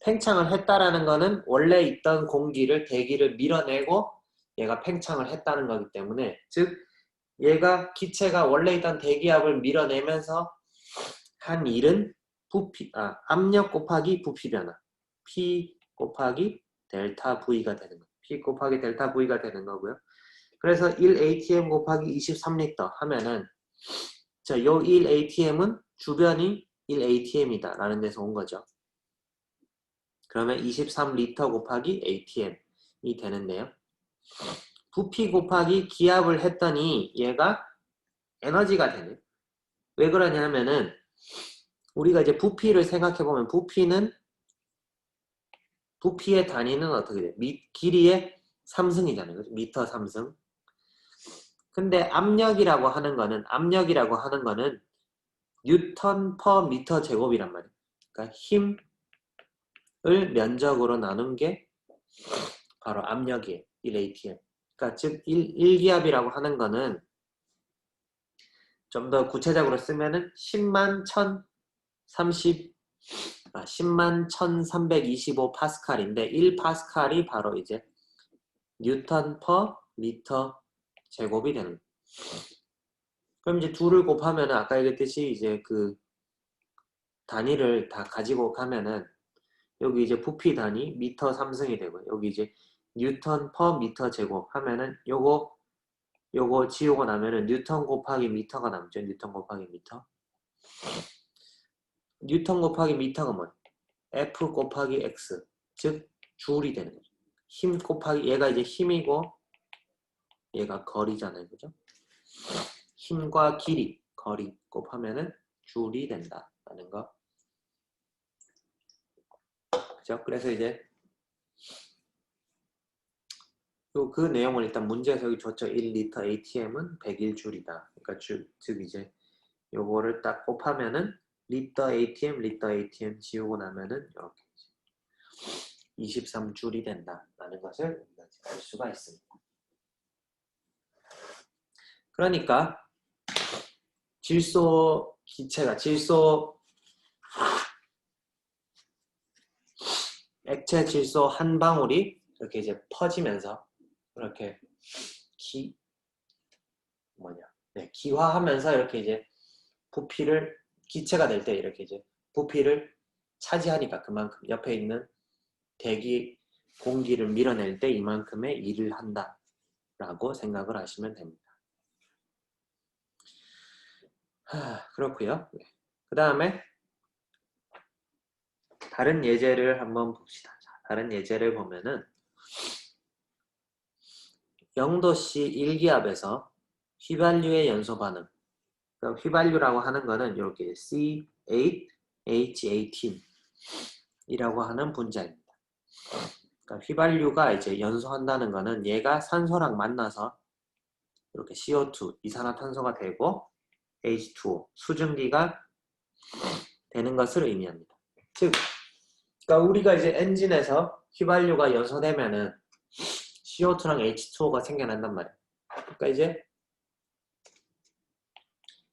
팽창을 했다라는 거는 원래 있던 공기를 대기를 밀어내고 얘가 팽창을 했다는 거기 때문에 즉 얘가 기체가 원래 있던 대기압을 밀어내면서 한 일은 압력 곱하기 부피 변화 P 곱하기 델타 V가 되는 거예요. P 곱하기 델타 V가 되는 거고요. 그래서 1atm 곱하기 23리터 하면은 요 1atm은 주변이 1atm이다 라는 데서 온 거죠. 그러면 23리터 곱하기 atm이 되는데요. 부피 곱하기 기압을 했더니 얘가 에너지가 되네요. 왜 그러냐면은 우리가 이제 부피를 생각해보면 부피의 단위는 어떻게 돼요? 길이의 3승이잖아요. 미터 3승. 근데 압력이라고 하는 거는 뉴턴 퍼 미터 제곱이란 말이에요. 그러니까 힘을 면적으로 나눈 게 바로 압력이에요. 1atm. 그러니까 즉 1기압이라고 하는 거는 좀 더 구체적으로 쓰면은 10만 1325 파스칼인데 1 파스칼이 바로 이제 뉴턴 퍼 미터 제곱이 되는 거예요. 그럼 이제 둘을 곱하면은 아까 얘기했듯이 이제 그 단위를 다 가지고 가면은 여기 이제 부피 단위 미터 3승이 되고 여기 이제 뉴턴 퍼 미터 제곱 하면은 요거 지우고 나면은 뉴턴 곱하기 미터가 남죠. 뉴턴 곱하기 미터. 뉴턴 곱하기 미터가 뭐예요? F 곱하기 X. 즉 줄이 되는 거죠. 힘 곱하기 얘가 이제 힘이고 얘가 거리잖아요. 그죠? 힘과 길이, 거리 곱하면은 줄이 된다라는 거. 그죠? 그래서 이제 그 내용을 일단 문제에서 여기 줬죠. 1리터 ATM은 101줄이다. 그러니까 즉 이제 요거를 딱 곱하면은 리터 ATM 지우고 나면은 이렇게 23줄이 된다라는 것을 우리가 알 수가 있습니다. 그러니까 질소 기체가 액체 질소 한 방울이 이렇게 이제 퍼지면서 이렇게 기화하면서 이렇게 이제 부피를 기체가 될 때 이렇게 이제 부피를 차지하니까 그만큼 옆에 있는 대기 공기를 밀어낼 때 이만큼의 일을 한다라고 생각을 하시면 됩니다. 그렇고요. 그 다음에 다른 예제를 한번 봅시다. 다른 예제를 보면은 0도씨 1기압에서 휘발유의 연소 반응. 그러니까 휘발유라고 하는 거는 이렇게 C8H18이라고 하는 분자입니다. 그러니까 휘발유가 이제 연소한다는 거는 얘가 산소랑 만나서 이렇게 CO2, 이산화탄소가 되고 H2O, 수증기가 되는 것을 의미합니다. 즉, 그러니까 우리가 이제 엔진에서 휘발유가 연소되면은 CO2랑 H2O가 생겨난단 말이에요. 그러니까 이제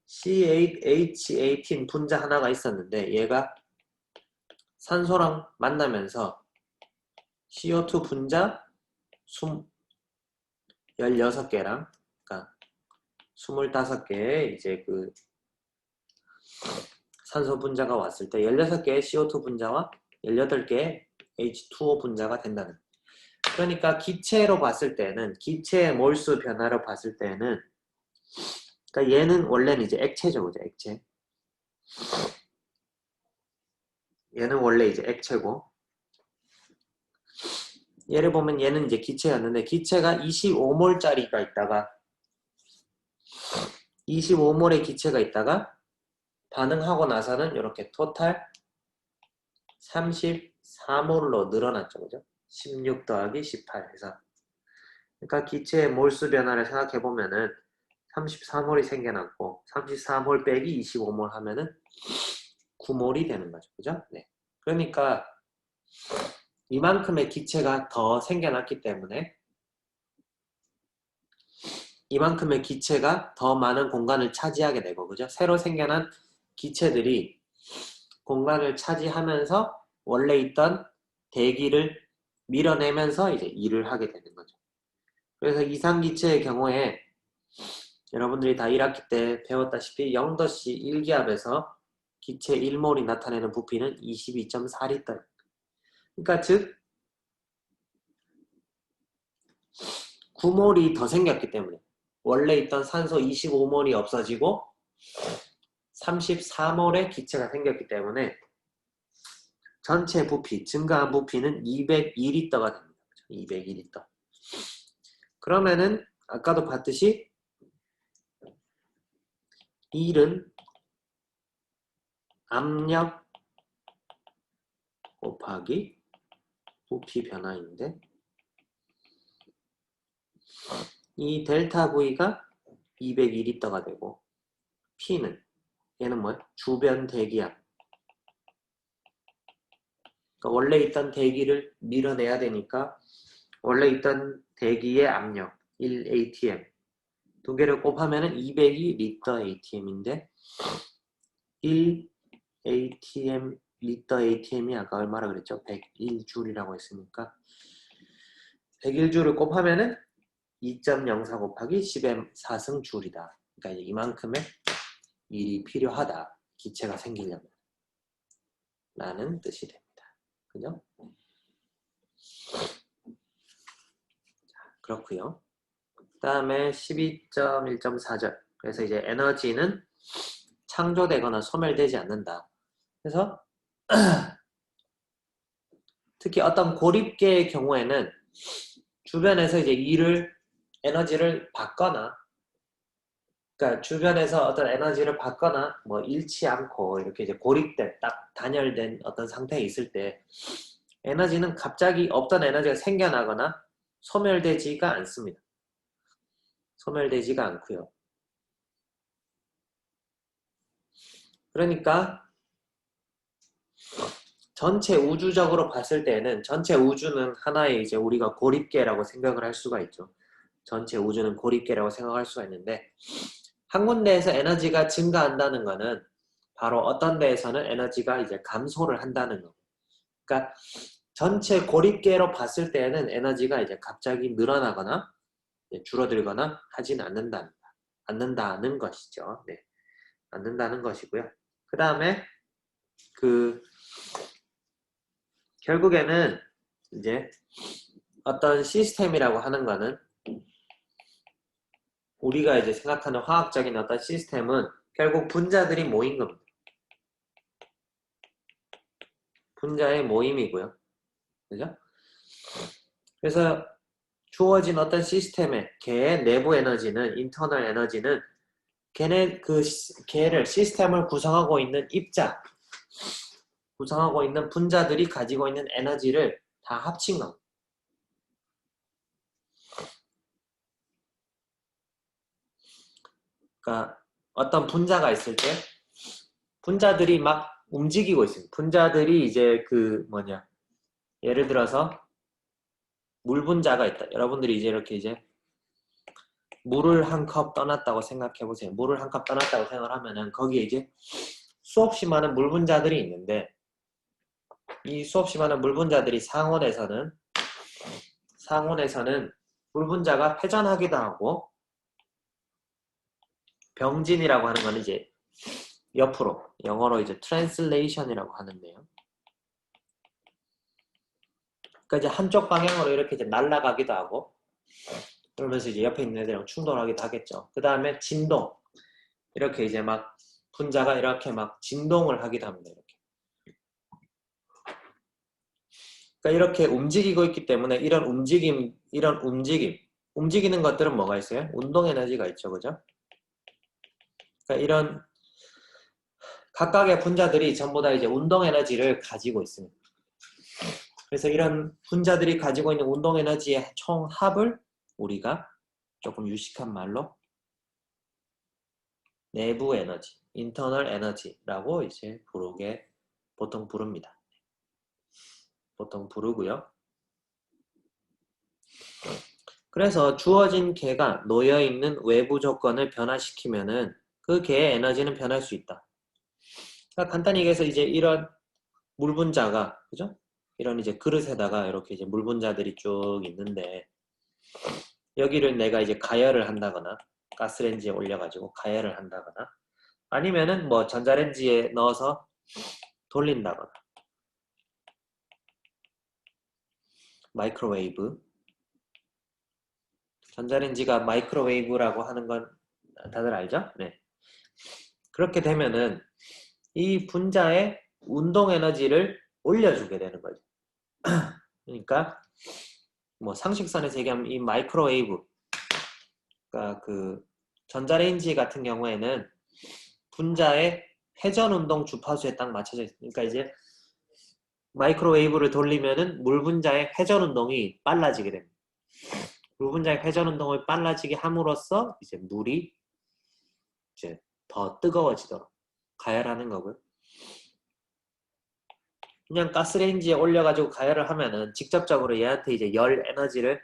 C8H18 분자 하나가 있었는데 얘가 산소랑 만나면서 CO2 분자 16개랑 그러니까 25개의 이제 그 산소 분자가 왔을 때 16개의 CO2 분자와 18개의 H2O 분자가 된다는. 그러니까 기체로 봤을 때는 기체의 몰수 변화로 봤을 때는 그러니까 얘는 원래는 이제 액체죠, 그죠? 액체. 얘는 원래 이제 액체고 얘를 보면 얘는 이제 기체였는데 기체가 25몰짜리가 있다가 25몰의 기체가 있다가 반응하고 나서는 이렇게 토탈 34몰로 늘어났죠, 그죠? 16 더하기 18 해서. 그러니까 기체의 몰수 변화를 생각해 보면은 34몰이 생겨났고 34몰 빼기 25몰 하면은 9몰이 되는 거죠, 그죠? 네. 그러니까 이만큼의 기체가 더 생겨났기 때문에 이만큼의 기체가 더 많은 공간을 차지하게 되고, 그죠? 새로 생겨난 기체들이 공간을 차지하면서 원래 있던 대기를 밀어내면서 이제 일을 하게 되는 거죠. 그래서 이상기체의 경우에 여러분들이 다 1학기 때 배웠다시피 0도씨 1기압에서 기체 1몰이 나타내는 부피는 22.4리터. 그러니까 즉 9몰이 더 생겼기 때문에 원래 있던 산소 25몰이 없어지고 34몰의 기체가 생겼기 때문에 전체 부피, 증가한 부피는 202리터가 됩니다. 202리터. 그러면은 아까도 봤듯이 1은 압력 곱하기 부피 변화인데 이 델타 V가 202리터가 되고 P는 얘는 뭐야? 주변 대기압. 그러니까 원래 있던 대기를 밀어내야 되니까 원래 있던 대기의 압력 1atm 두 개를 곱하면 202리터 atm인데 1atm 리터 atm이 아까 얼마라 그랬죠? 101줄이라고 했으니까 101줄을 곱하면은 2.04 곱하기 10의 4승 줄이다. 그러니까 이만큼의 일이 필요하다. 기체가 생기려면 라는 뜻이 됩니다. 그죠? 그렇고요. 그 다음에 12.1.4절. 그래서 이제 에너지는 창조되거나 소멸되지 않는다. 그래서 특히 어떤 고립계의 경우에는 주변에서 이제 에너지를 받거나 그러니까 주변에서 어떤 에너지를 받거나 뭐 잃지 않고 이렇게 이제 고립된 딱 단열된 어떤 상태에 있을 때 에너지는 갑자기 없던 에너지가 생겨나거나 소멸되지가 않습니다. 소멸되지가 않고요. 그러니까 전체 우주적으로 봤을 때는 전체 우주는 하나의 이제 우리가 고립계라고 생각을 할 수가 있죠. 전체 우주는 고립계라고 생각할 수가 있는데 한 군데에서 에너지가 증가한다는 것은 바로 어떤 데에서는 에너지가 이제 감소를 한다는 거. 그러니까 전체 고립계로 봤을 때는 에너지가 이제 갑자기 늘어나거나 줄어들거나 하진 않는다는 것이죠. 네. 않는다는 것이고요. 그 다음에 결국에는 이제 어떤 시스템이라고 하는 거는 우리가 이제 생각하는 화학적인 어떤 시스템은 결국 분자들이 모인 겁니다. 분자의 모임이고요. 그죠? 그래서 주어진 어떤 시스템의 개의 내부 에너지는 인터널 에너지는 개를 시스템을 구성하고 있는 구성하고 있는 분자들이 가지고 있는 에너지를 다 합친 겁니다. 그러니까 어떤 분자가 있을 때 분자들이 막 움직이고 있습니다. 분자들이 이제 예를 들어서 물 분자가 있다. 여러분들이 이제 이렇게 이제 물을 한 컵 떠났다고 생각해 보세요. 물을 한 컵 떠났다고 생각을 하면은 거기에 이제 수없이 많은 물 분자들이 있는데 이 수없이 많은 물 분자들이 상온에서는 물 분자가 회전하기도 하고 병진이라고 하는 건 이제 옆으로 영어로 이제 translation이라고 하는데요. 그러니까 이제 한쪽 방향으로 이렇게 이제 날아가기도 하고 그러면서 이제 옆에 있는 애들이랑 충돌하기도 하겠죠. 그 다음에 진동. 이렇게 이제 막 분자가 이렇게 막 진동을 하기도 합니다. 그러니까 이렇게 움직이고 있기 때문에 이런 움직이는 것들은 뭐가 있어요? 운동 에너지가 있죠. 그죠? 그러니까 이런 각각의 분자들이 전부 다 이제 운동 에너지를 가지고 있습니다. 그래서 이런 분자들이 가지고 있는 운동 에너지의 총합을 우리가 조금 유식한 말로 내부 에너지, 인터널 에너지라고 이제 보통 부릅니다. 보통 부르고요. 그래서 주어진 개가 놓여있는 외부 조건을 변화시키면은 그 개의 에너지는 변할 수 있다. 그러니까 간단히 얘기해서 이제 이런 물 분자가, 그죠? 이런 이제 그릇에다가 이렇게 이제 물 분자들이 쭉 있는데 여기를 내가 이제 가열을 한다거나 가스레인지에 올려가지고 가열을 한다거나 아니면은 뭐 전자레인지에 넣어서 돌린다거나 마이크로웨이브 전자레인지가 마이크로웨이브라고 하는 건 다들 알죠? 네. 그렇게 되면은 이 분자의 운동 에너지를 올려주게 되는 거죠. 그러니까 뭐 상식선에서 얘기하면 이 마이크로웨이브 그러니까 전자레인지 같은 경우에는 분자의 회전 운동 주파수에 딱 맞춰져 있어요. 그러니까 이제 마이크로웨이브를 돌리면은 물 분자의 회전 운동이 빨라지게 됩니다. 물 분자의 회전 운동을 빨라지게 함으로써 이제 물이 이제 더 뜨거워지도록 가열하는 거고요. 그냥 가스레인지에 올려가지고 가열을 하면은 직접적으로 얘한테 이제 열 에너지를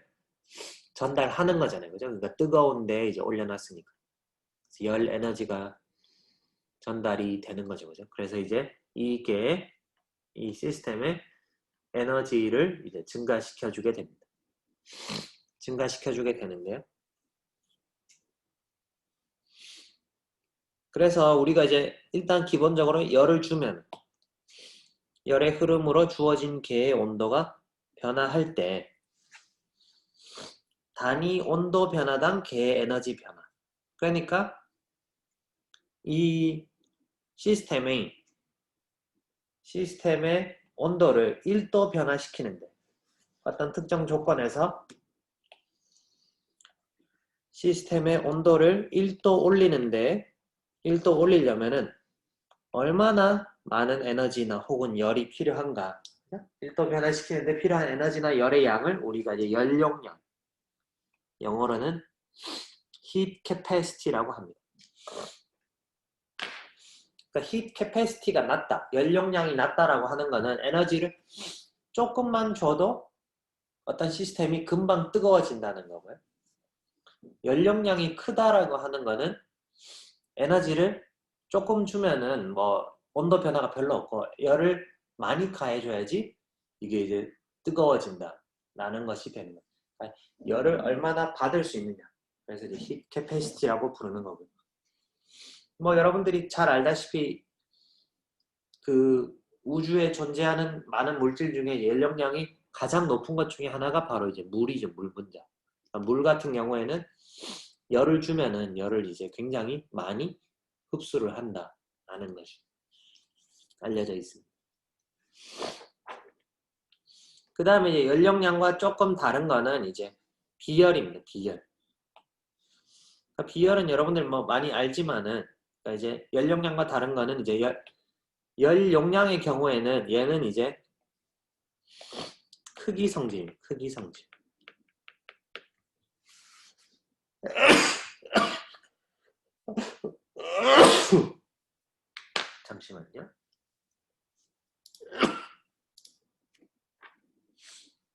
전달하는 거잖아요. 그죠? 그러니까 뜨거운데 이제 올려놨으니까. 그래서 열 에너지가 전달이 되는 거죠. 그죠? 그래서 이제 이 시스템의 에너지를 이제 증가시켜주게 됩니다. 증가시켜주게 되는데요. 그래서 우리가 이제 일단 기본적으로 열을 주면 열의 흐름으로 주어진 개의 온도가 변화할 때 단위 온도 변화당 개의 에너지 변화. 그러니까 이 시스템의 온도를 1도 변화시키는데 어떤 특정 조건에서 시스템의 온도를 1도 올리는데 1도 올리려면은 얼마나 많은 에너지나 혹은 열이 필요한가 1도 변화시키는데 필요한 에너지나 열의 양을 우리가 이제 열용량 영어로는 heat capacity라고 합니다. 그러니까 히트 캐패시티가 낮다, 연력량이 낮다라고 하는 거는 에너지를 조금만 줘도 어떤 시스템이 금방 뜨거워진다는 거고요. 연력량이 크다라고 하는 거는 에너지를 조금 주면은 뭐 온도 변화가 별로 없고 열을 많이 가해줘야지 이게 이제 뜨거워진다라는 것이 되는 거예요. 그러니까 열을 얼마나 받을 수 있느냐. 그래서 이제 히트 캐패시티라고 부르는 거고요. 뭐 여러분들이 잘 알다시피 그 우주에 존재하는 많은 물질 중에 연력량이 가장 높은 것 중에 하나가 바로 이제 물이죠. 물 분자. 그러니까 물 같은 경우에는 열을 주면은 열을 이제 굉장히 많이 흡수를 한다라는 것이 알려져 있습니다. 그 다음에 이제 연력량과 조금 다른 거는 이제 비열입니다. 비열. 그러니까 비열은 여러분들 뭐 많이 알지만은 그러니까 이제 연력량과 다른 거는 이제 열 용량의 경우에는 얘는 이제 크기 성질입니다. 크기 성질. 잠시만요.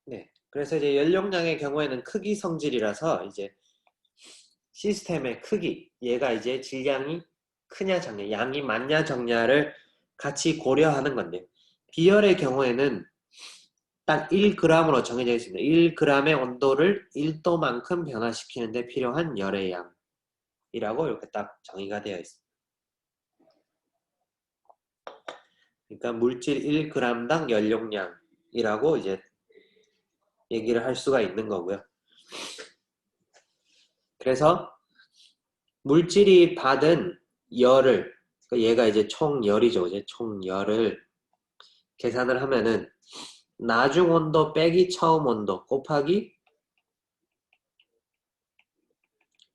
네. 그래서 이제 연력량의 경우에는 크기 성질이라서 이제 시스템의 크기, 얘가 이제 질량이 크냐 작냐, 양이 많냐 적냐를 같이 고려하는 건데 비열의 경우에는 딱 1g으로 정해져 있습니다. 1g의 온도를 1도만큼 변화시키는 데 필요한 열의 양이라고 이렇게 딱 정의가 되어 있습니다. 그러니까 물질 1g당 연력량이라고 이제 얘기를 할 수가 있는 거고요. 그래서 물질이 받은 열을, 얘가 이제 총열이죠. 이제 총열을 계산을 하면은 나중 온도 빼기 처음 온도 곱하기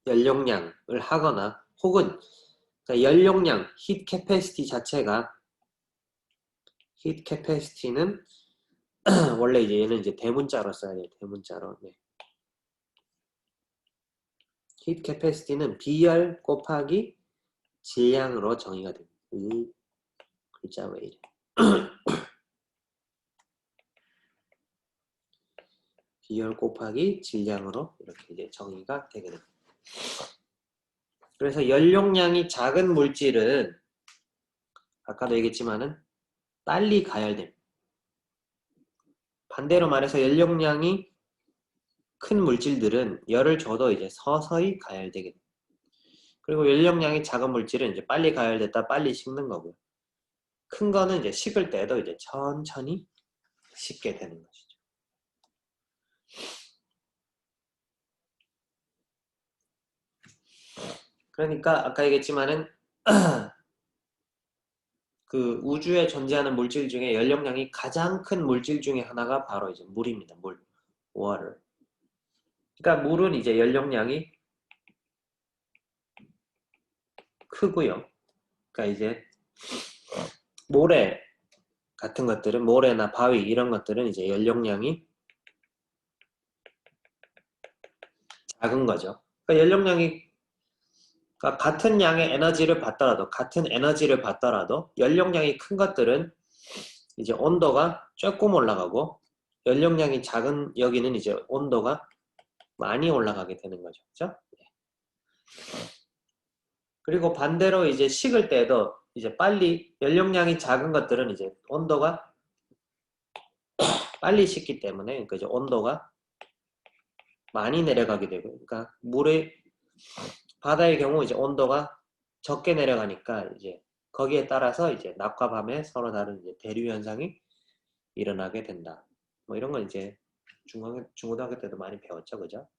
연력량을 하거나 혹은 그러니까 연력량, 히트 캐패시티 자체가 히트 캐패시티는 원래 이제 얘는 이제 대문자로 써야 돼요. 대문자로. 네. 히트 캐패시티는 비열 곱하기 질량으로 정의가 됩니다. 글자 왜 이래? 비열 곱하기 질량으로 이렇게 이제 정의가 되게 됩니다. 그래서 연력량이 작은 물질은 아까도 얘기했지만은 빨리 가열됩니다. 반대로 말해서 연력량이 큰 물질들은 열을 줘도 이제 서서히 가열되게 됩니다. 그리고 연력량이 작은 물질은 이제 빨리 가열됐다 빨리 식는 거고요. 큰 거는 이제 식을 때도 이제 천천히 식게 되는 것이죠. 그러니까 아까 얘기했지만은 그 우주에 존재하는 물질 중에 연력량이 가장 큰 물질 중에 하나가 바로 이제 물입니다. 물, water. 그러니까 물은 이제 연력량이 크고요. 그러니까 이제 모래 같은 것들은 모래나 바위 이런 것들은 이제 연력량이 작은 거죠. 그러니까 연력량이 그러니까 같은 양의 에너지를 받더라도 연력량이 큰 것들은 이제 온도가 조금 올라가고 연력량이 작은 여기는 이제 온도가 많이 올라가게 되는 거죠. 그렇죠? 그리고 반대로 이제 식을 때도 이제 빨리 연력량이 작은 것들은 이제 온도가 빨리 식기 때문에 그러니까 이제 온도가 많이 내려가게 되고 그러니까 물의 바다의 경우 이제 온도가 적게 내려가니까 이제 거기에 따라서 이제 낮과 밤에 서로 다른 이제 대류 현상이 일어나게 된다. 뭐 이런 건 이제 중고등학교 때도 많이 배웠죠, 그죠?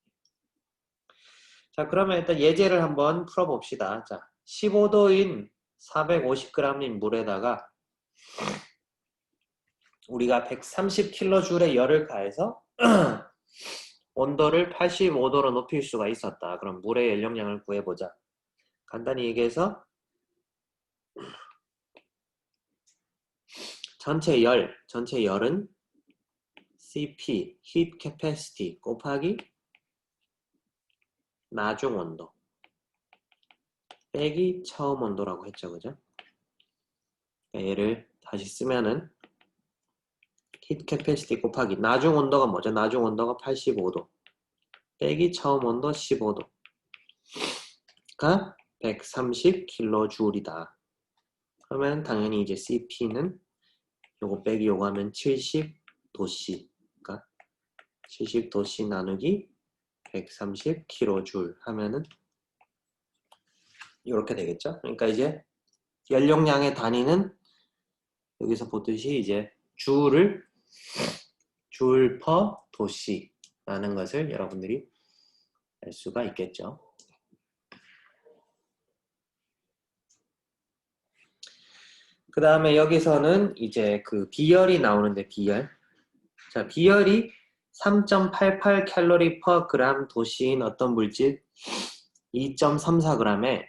자, 그러면 일단 예제를 한번 풀어봅시다. 자, 15도인 450g인 물에다가 우리가 130kJ의 열을 가해서 온도를 85도로 높일 수가 있었다. 그럼 물의 연력량을 구해보자. 간단히 얘기해서 전체 열은 CP, Heat Capacity 곱하기 나중 온도 빼기 처음 온도라고 했죠. 그죠? 얘를 다시 쓰면은 히트 캐패시티 곱하기 나중 온도가 뭐죠? 나중 온도가 85도 빼기 처음 온도 15도가 130kJ이다. 그러면 당연히 이제 CP는 요거 빼기 요거 하면 70도씨. 그러니까 70도씨 나누기 130kJ 하면은 이렇게 되겠죠? 그러니까 이제 연용량의 단위는 여기서 보듯이 이제 줄 per 도씨라는 것을 여러분들이 알 수가 있겠죠. 그 다음에 여기서는 이제 그 비열이 나오는데 비열. 자, 비열이 3.88 칼로리 per 그램 도시인 어떤 물질 2.34g에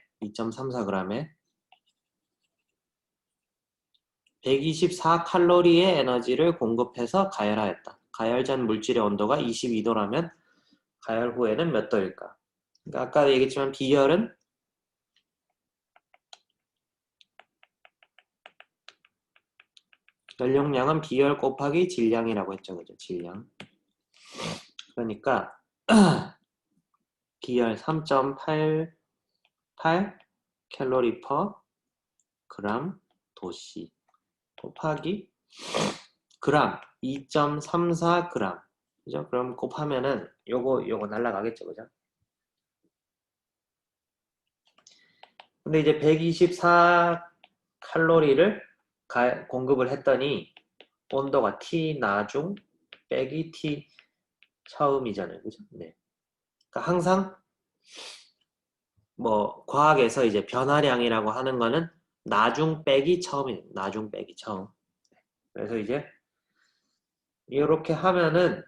124 칼로리의 에너지를 공급해서 가열하였다. 가열 전 물질의 온도가 22도라면 가열 후에는 몇 도일까? 그러니까 아까 얘기했지만 비열은 연용량은 비열 곱하기 질량이라고 했죠. 그죠? 질량. 그러니까 비열 3.88 칼로리 per 그램 도시 곱하기 그램 2.34g 그죠? 그럼 곱하면은 요거 날라가겠죠. 그죠? 근데 이제 124 칼로리를 공급을 했더니 온도가 T 나중 빼기 T 처음이잖아요. 그죠? 네. 그러니까 항상 뭐 과학에서 이제 변화량이라고 하는 거는 나중 빼기 처음이에요. 나중 빼기 처음. 그래서 이제 이렇게 하면은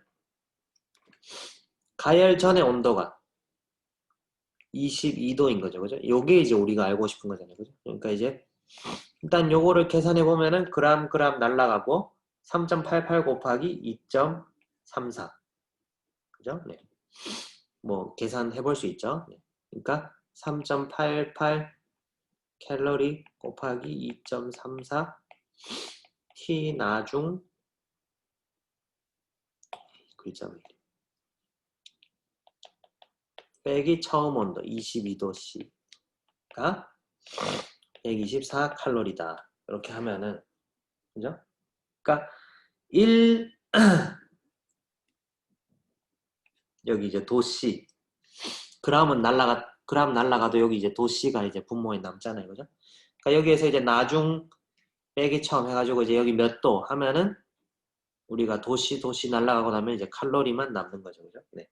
가열 전의 온도가 22도인 거죠. 그죠? 요게 이제 우리가 알고 싶은 거잖아요. 그죠? 그러니까 이제 일단 요거를 계산해 보면은 그램 날라가고 3.88 곱하기 2.34 그죠? 네. 뭐 계산해 볼 수 있죠. 네. 그러니까 3.88 칼로리 곱하기 2.34 T 나중 글자가 빼기 처음 온도 22도씨가 124 칼로리다. 이렇게 하면은 그죠? 그러니까 1 여기 이제 도씨 그램 날라가도 여기 이제 도씨가 이제 분모에 남잖아요. 그죠? 그러니까 여기에서 이제 나중 빼기 처음 해가지고 이제 여기 몇 도 하면은 우리가 도씨 날라가고 나면 이제 칼로리만 남는 거죠. 그죠? 네.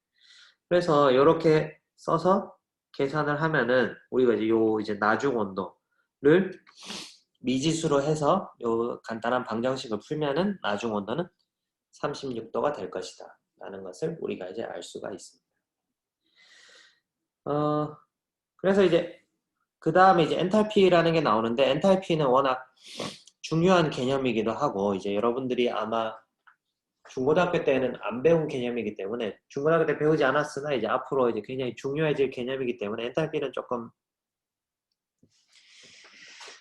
그래서 이렇게 써서 계산을 하면은 우리가 이제 요 이제 나중 온도를 미지수로 해서 요 간단한 방정식을 풀면은 나중 온도는 36도가 될 것이다. 라는 것을 우리가 이제 알 수가 있습니다. 그래서 이제 그 다음에 이제 엔탈피라는 게 나오는데 엔탈피는 워낙 중요한 개념이기도 하고 이제 여러분들이 아마 중고등학교 때는 안 배운 개념이기 때문에 중고등학교 때 배우지 않았으나 이제 앞으로 이제 굉장히 중요해질 개념이기 때문에 엔탈피는 조금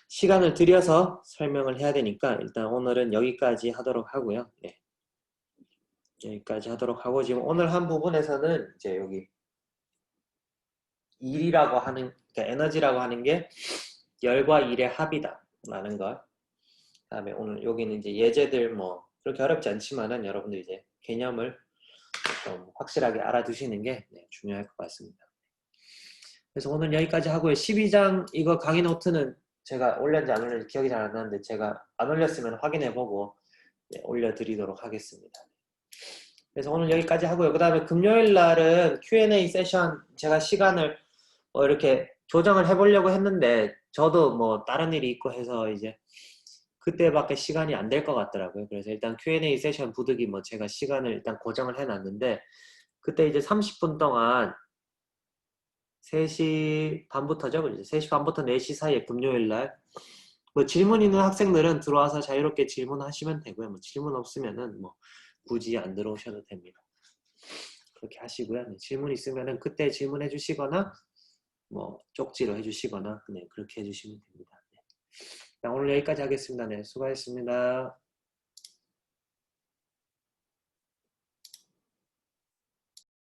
시간을 들여서 설명을 해야 되니까 일단 오늘은 여기까지 하도록 하고요. 네. 여기까지 하도록 하고 지금 오늘 한 부분에서는 이제 여기 일이라고 하는 그러니까 에너지라고 하는 게 열과 일의 합이다 라는 것. 그다음에 오늘 여기는 이제 예제들 뭐 그렇게 어렵지 않지만은 여러분들 이제 개념을 좀 확실하게 알아두시는 게 중요할 것 같습니다. 그래서 오늘 여기까지 하고요. 12장 이거 강의 노트는 제가 올렸는지 안 올렸는지 기억이 잘 안 나는데 제가 안 올렸으면 확인해보고 올려드리도록 하겠습니다. 그래서 오늘 여기까지 하고요. 그 다음에 금요일 날은 Q&A 세션 제가 시간을 이렇게 조정을 해보려고 했는데 저도 뭐 다른 일이 있고 해서 이제 그때밖에 시간이 안 될 것 같더라고요. 그래서 일단 Q&A 세션 부득이 뭐 제가 시간을 일단 고정을 해놨는데 그때 이제 30분 동안 3시 반부터죠. 3시 반부터 4시 사이에 금요일 날 뭐 질문 있는 학생들은 들어와서 자유롭게 질문하시면 되고요. 뭐 질문 없으면은 뭐 굳이 안 들어오셔도 됩니다. 그렇게 하시고요. 네, 질문 있으면은 그때 질문해 주시거나 뭐 쪽지로 해 주시거나 네, 그렇게 해 주시면 됩니다. 네. 오늘 여기까지 하겠습니다. 네, 수고하셨습니다.